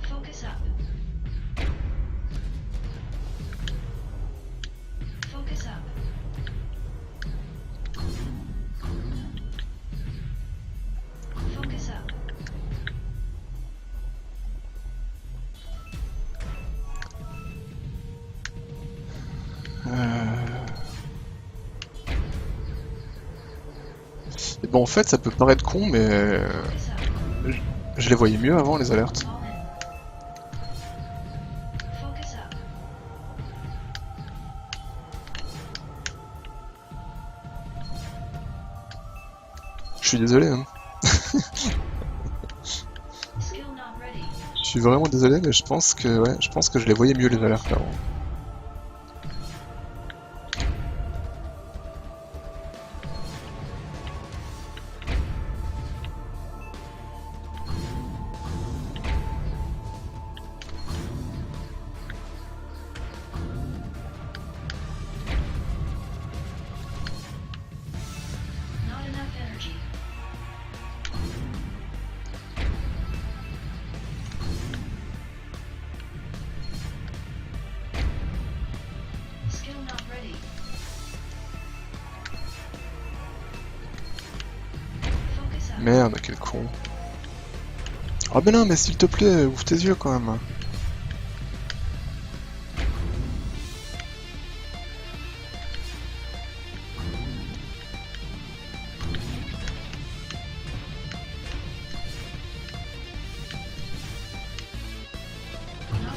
Focus up. Focus up. Focus up. Et bon, en fait, ça peut paraître con, mais Focus up. je les voyais mieux avant les alertes. All in. Focus up. Je suis désolé, hein. Skill not ready. Je suis vraiment désolé, mais je pense que ouais, je pense que je les voyais mieux les alertes avant. Not enough energy. Skill not ready. Focus up. Merde, quel con. Oh mais non, mais s'il te plaît, ouvre tes yeux quand même. Not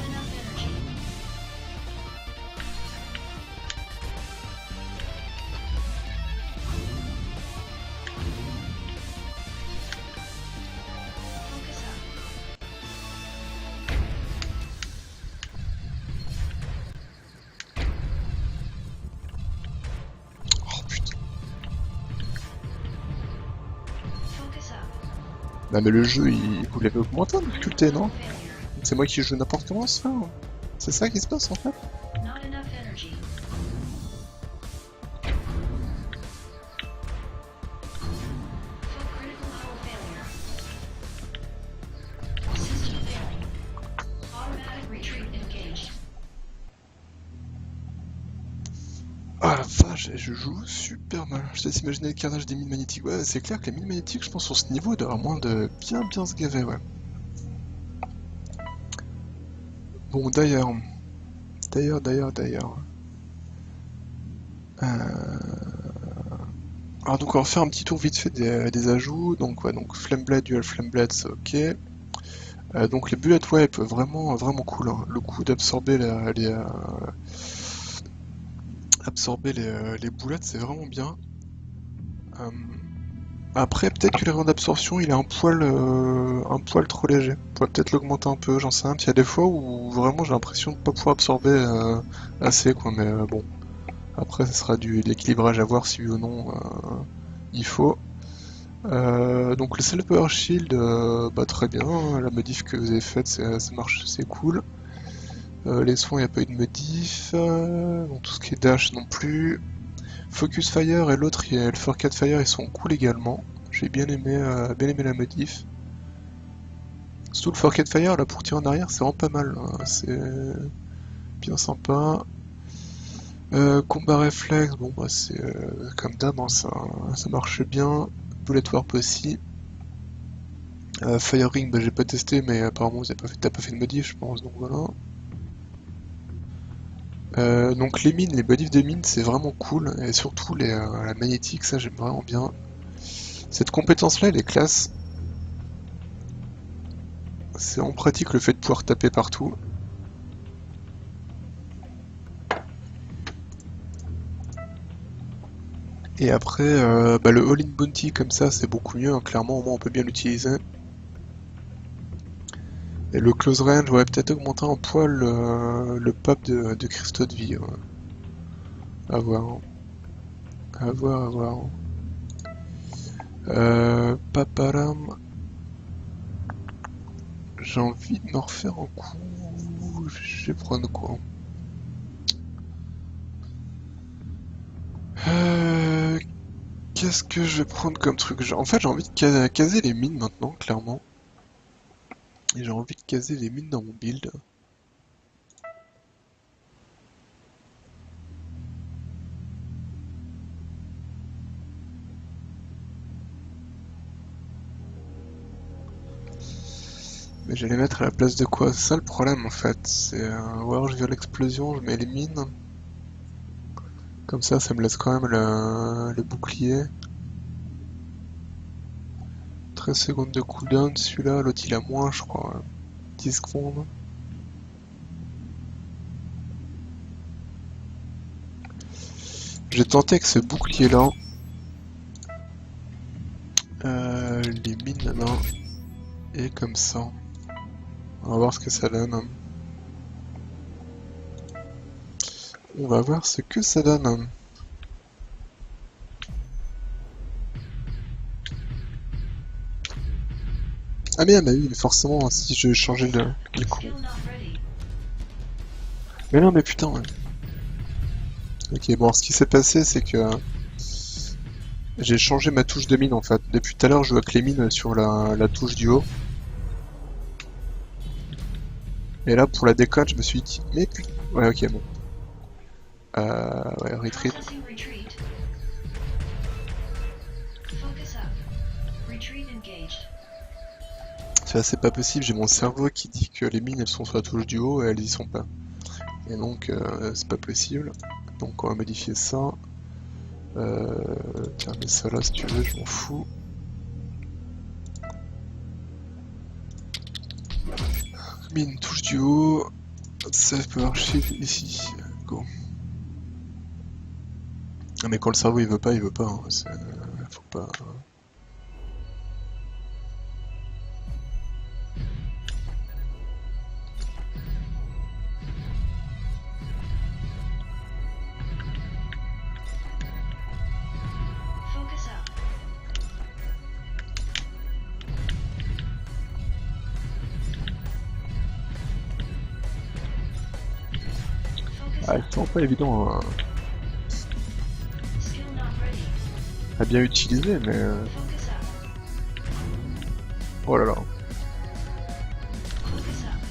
enough energy. Focus up. Bah mais le jeu, vous l'avez augmenté en difficulté, non? Failure. C'est moi qui joue n'importe comment, ça? C'est ça qui se passe en fait? Not enough energy. Full critical hull failure. System failing. Automatic retreat engaged. Ah la vache, je joue super mal. Je te laisse imaginer le carnage des mines magnétiques. Ouais, c'est clair que les mines magnétiques, je pense, sur ce niveau, doivent avoir moins de bien se gaver, ouais. Bon, d'ailleurs. Alors donc on va faire un petit tour vite fait des ajouts. Donc ouais, donc Flameblade, Dual Flameblade, c'est ok. Donc les Bullet Wipe, vraiment cool, hein. Le coup d'absorber les boulettes, c'est vraiment bien. Après, peut-être que l'air d'absorption, il est un poil trop léger. On pourrait peut-être l'augmenter un peu, j'en sais rien. Il y a des fois où vraiment j'ai l'impression de pas pouvoir absorber assez, quoi. Mais bon, après, ce sera de l'équilibrage à voir si oui ou non il faut. Donc le Self Power Shield, bah, très bien, hein. La modif que vous avez faite, ça marche, c'est cool. Les soins, il n'y a pas eu de modif. Donc tout ce qui est dash non plus. Focus Fire et l'autre, le Forecast Fire, ils sont cool également. J'ai bien aimé la modif. Surtout le Forecast Fire, là, pour tirer en arrière, c'est vraiment pas mal, hein. C'est bien sympa. Combat réflexe, bon bah c'est comme d'hab, hein, ça marche bien. Bullet Warp aussi. Fire Ring, bah j'ai pas testé, mais apparemment t'as pas fait de modif, je pense, donc voilà. Donc les mines, les modifs de mines, c'est vraiment cool, et surtout la magnétique, ça j'aime vraiment bien. Cette compétence-là, elle est classe. C'est en pratique le fait de pouvoir taper partout. Et après, bah, le All-in Bounty comme ça, c'est beaucoup mieux, hein. Clairement, au moins on peut bien l'utiliser. Et le close range, ouais, peut-être augmenter un poil le pop de cristaux de vie. Ouais. À voir. À voir. Paparam. J'ai envie de me refaire un coup. Je vais prendre quoi? Qu'est-ce que je vais prendre comme truc? En fait, j'ai envie de caser les mines maintenant, clairement. Et j'ai envie de caser les mines dans mon build. Mais je vais les mettre à la place de quoi? C'est ça le problème en fait. C'est ou alors je viens l'explosion, je mets les mines. Comme ça me laisse quand même le bouclier. 13 secondes de cooldown, celui-là, l'autre il a moins je crois. 10 secondes. Je vais tenter avec ce bouclier là. Les mines là. Et comme ça. On va voir ce que ça donne. On va voir ce que ça donne. Ah mais oui, mais forcément, si je changeais le coup. Skill not ready. Mais non, mais putain, ouais. Ok, bon, ce qui s'est passé, c'est que j'ai changé ma touche de mine en fait. Depuis tout à l'heure, je joue avec les mines sur la touche du haut. Et là, pour la déconne, je me suis dit, mais putain. Ouais, ok, bon. Ouais, retreat. Processing retreat. Focus up. Retreat engaged. C'est pas possible, j'ai mon cerveau qui dit que les mines elles sont sur la touche du haut et elles y sont pas. Et donc, c'est pas possible. Donc, on va modifier ça. Tiens, mets ça là si tu veux, je m'en fous. Mine, touche du haut. Save power shift ici. Go. Ah, mais quand le cerveau il veut pas, hein. Faut pas. Focus up. Ah, ils sont pas évidents Skill not ready. à bien utiliser, mais... Focus up. Oh là là. Focus up.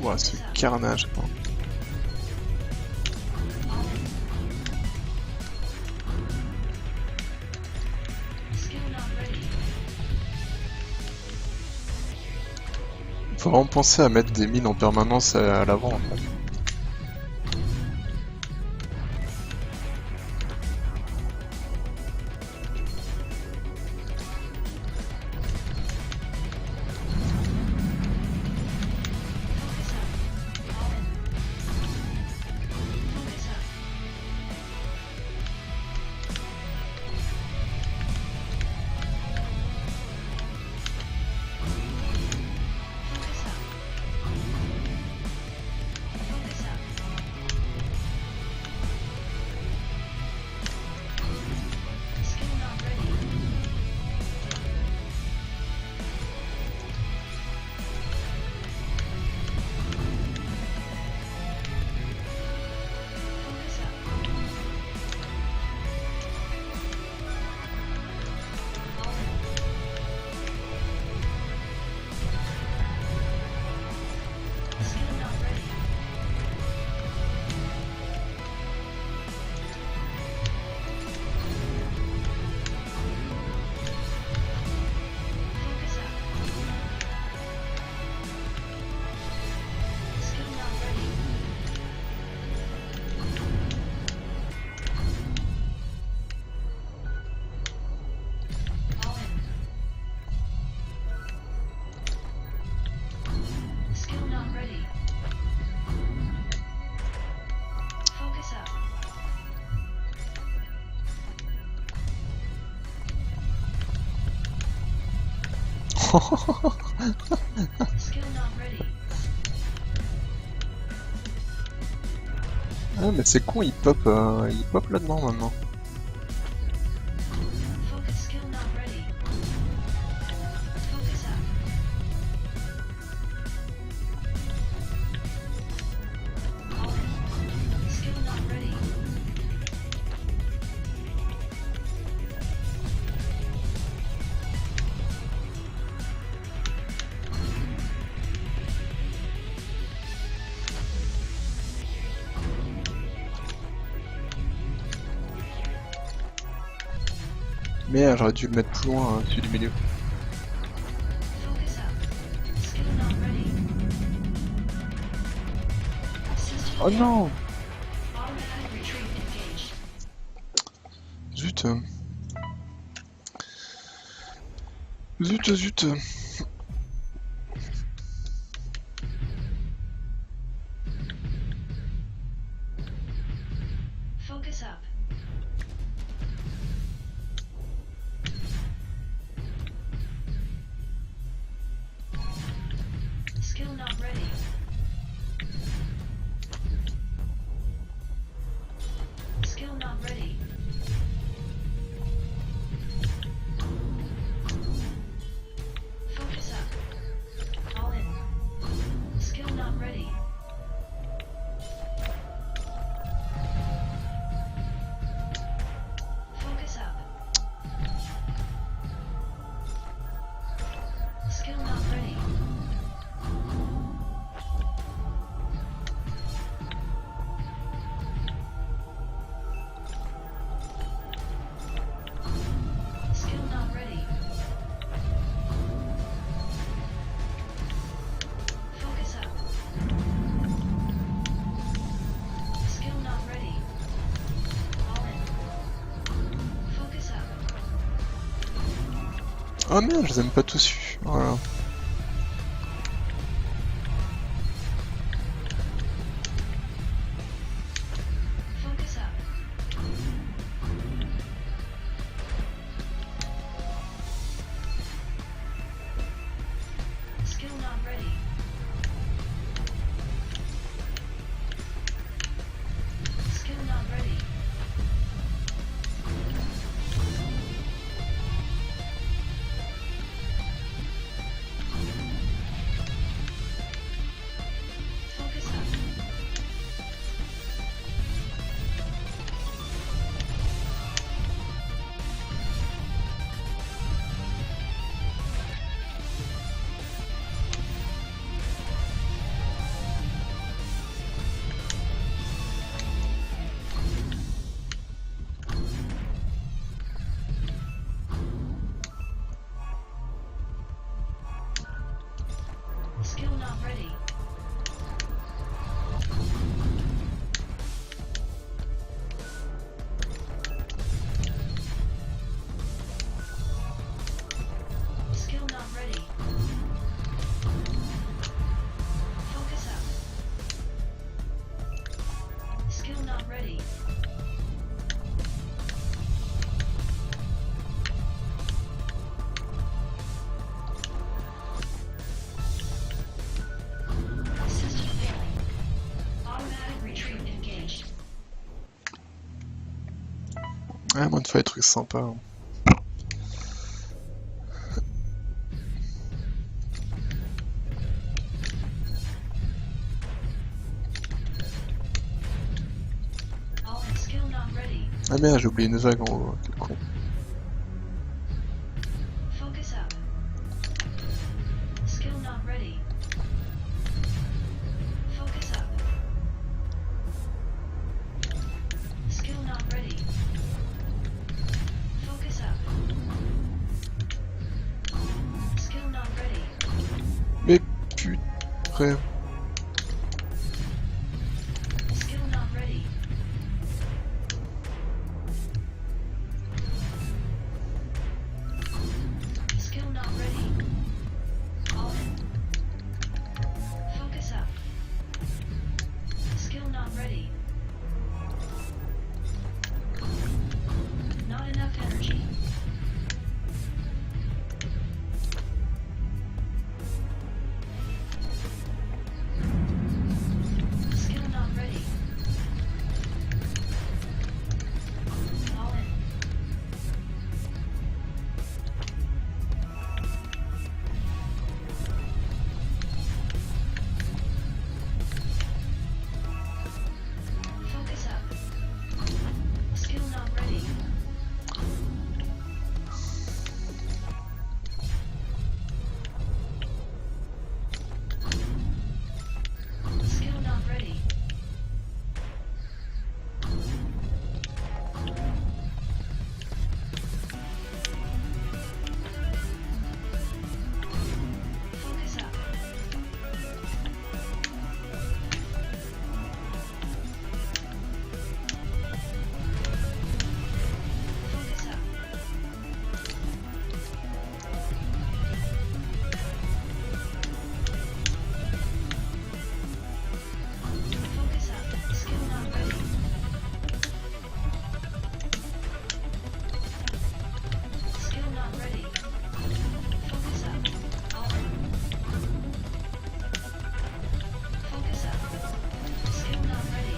Ouah, ce carnage, quoi. Skill not ready. Faut vraiment penser à mettre des mines en permanence à l'avant, en fait. Focus up. All in. Focus up. Focus up. Focus up. Skill not ready. Focus up. All in. Skill not ready. Focus up. Skill not ready. All in. Skill not ready. Focus up. Skill not ready. Ah, mais c'est con, il pop là-dedans, maintenant. Focus skill not ready. Focus up. All in. Skill not ready. Mais j'aurais dû le mettre plus loin, celui du milieu. Focus up. Skill not ready. System Oh non! automatic retreat engaged. Zut. Zut, zut. Focus up. Skill not ready. Skill not ready. Focus up. All in. Skill not ready. Focus up. Skill not ready. Skill not ready. Focus up. Skill not ready. All in. Focus up. Oh merde, je les aime pas tous eu. Voilà. Focus up. Skill not ready. Skill not ready. Ouais, moi, de faire des trucs sympas. Hein. All in skill not ready. Ah merde, j'ai oublié une vague en haut, quel con. Focus up. Skill not ready. Focus up. Skill not ready. Focus up. Skill not ready. Mais putain. Skill not ready. Skill not ready. All in. Focus up. Skill not ready. Not enough energy. Skill not ready. All in. Focus up. Skill not ready. Skill not ready. Focus up. Focus up. Focus up. Skill not ready. Skill not ready. Focus up. All in. Focus up. Skill not ready.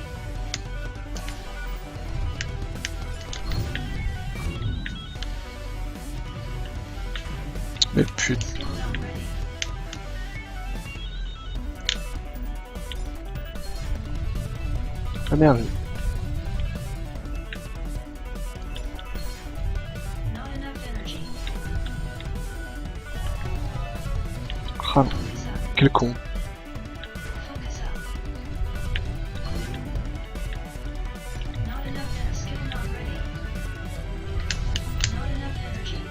Mais putain. Skill not ready. Ah merde. Not enough energy. Ah, Focus up. quel con. Focus up. Not enough skill not ready. Not enough energy.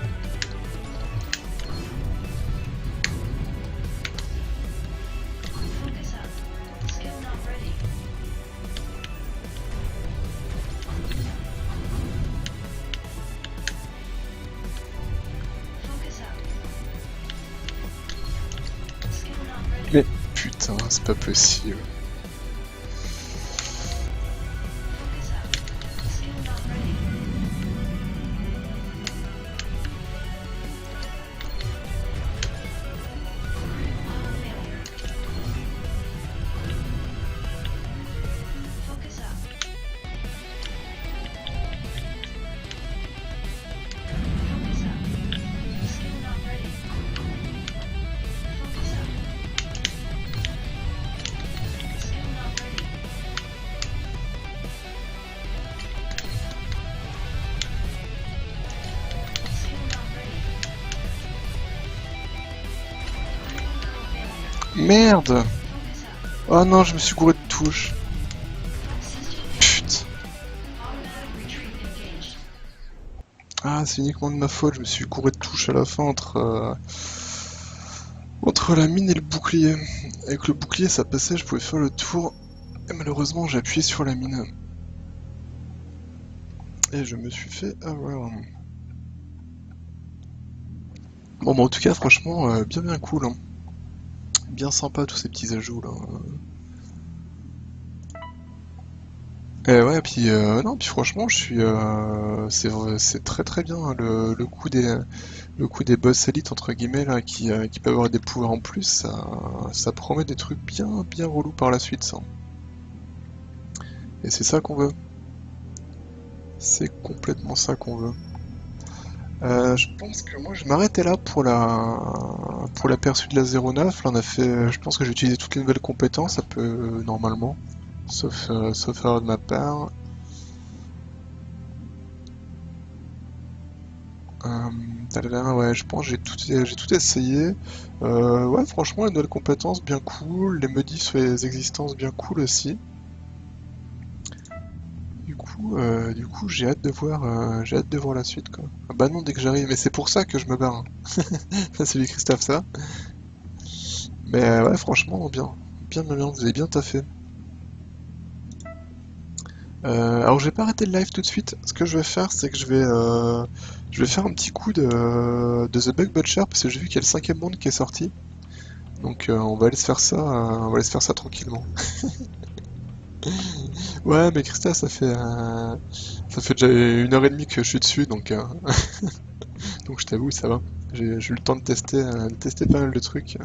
Focus up. Skill not ready. Focus up. Skill not ready. Mais putain, c'est pas possible. Focus up. Skill not ready. Auto failure. Focus up. Focus up. Skill not ready. Focus up. Skill not ready. Skill not ready. Auto failure. Merde. Focus up. Oh non, je me suis gouré de touche. System Putain. automatic retreat engaged. Ah, c'est uniquement de ma faute, je me suis gouré de touche à la fin entre la mine et le bouclier. Avec le bouclier, ça passait, je pouvais faire le tour. Et malheureusement, j'ai appuyé sur la mine. Et je me suis fait avoir. Bon, bah en tout cas, franchement, bien cool. Hein. Bien sympa tous ces petits ajouts là. Et ouais, puis non, puis franchement, je suis, c'est très très bien hein, le coup des boss élites entre guillemets là qui peuvent avoir des pouvoirs en plus, ça promet des trucs bien bien relous par la suite ça. Et c'est ça qu'on veut. C'est complètement ça qu'on veut. Je pense que moi je vais m'arrêter là pour l'aperçu de la 09. Là on a fait. Je pense que j'ai utilisé toutes les nouvelles compétences, ça peut normalement. Sauf erreur de ma part. Tadadam, ouais, je pense que j'ai tout essayé. Ouais, franchement, les nouvelles compétences bien cool, les modifs sur les existences bien cool aussi. Du coup, j'ai hâte de voir la suite, quoi. Ah bah non, dès que j'arrive, mais c'est pour ça que je me barre, hein. Ça, c'est lui, Christophe, ça. Mais ouais, franchement, bien. Bien, bien, bien, vous avez bien taffé. Alors, je vais pas arrêter le live tout de suite. Ce que je vais faire, c'est que je vais faire un petit coup de The Bug Butcher, parce que j'ai vu qu'il y a le 5ème monde qui est sorti. Donc, on va aller se faire ça, on va aller se faire ça tranquillement. Ouais, mais Christophe, ça fait déjà 1 heure et demie que je suis dessus, donc, donc je t'avoue, ça va. J'ai eu le temps de tester pas mal de trucs.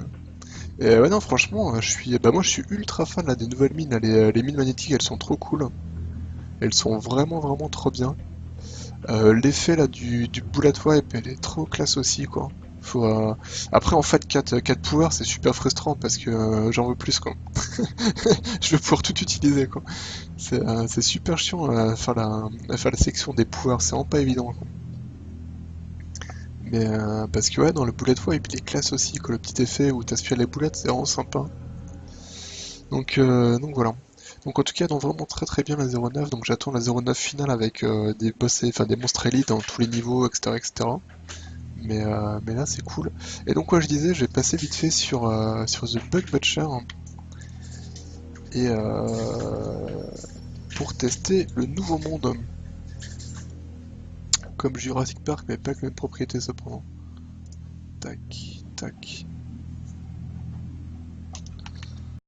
Et ouais, non, franchement, moi, je suis ultra fan là, des nouvelles mines. Là, les mines magnétiques, elles sont trop cool. Elles sont vraiment, vraiment trop bien. L'effet là du bullet wipe, elle est trop classe aussi, quoi. Faut, Après, en fait, 4 pouvoirs, c'est super frustrant parce que j'en veux plus, quoi. Je veux pouvoir tout utiliser, quoi. C'est super chiant à faire la section des pouvoirs, c'est vraiment pas évident, quoi. Mais parce que ouais, dans le bullet wipe, il est classe aussi, quoi. Le petit effet où t'aspires les boulettes, c'est vraiment sympa. Donc voilà. Donc en tout cas, elle donne vraiment très très bien la 09. Donc j'attends la 09 finale avec des boss, enfin des monstres élites dans tous les niveaux, etc., etc. Mais là c'est cool. Et donc quoi je disais, je vais passer vite fait sur The Bug Butcher, hein, et pour tester le nouveau monde. Comme Jurassic Park, mais pas avec les mêmes propriétés cependant. Tac, tac.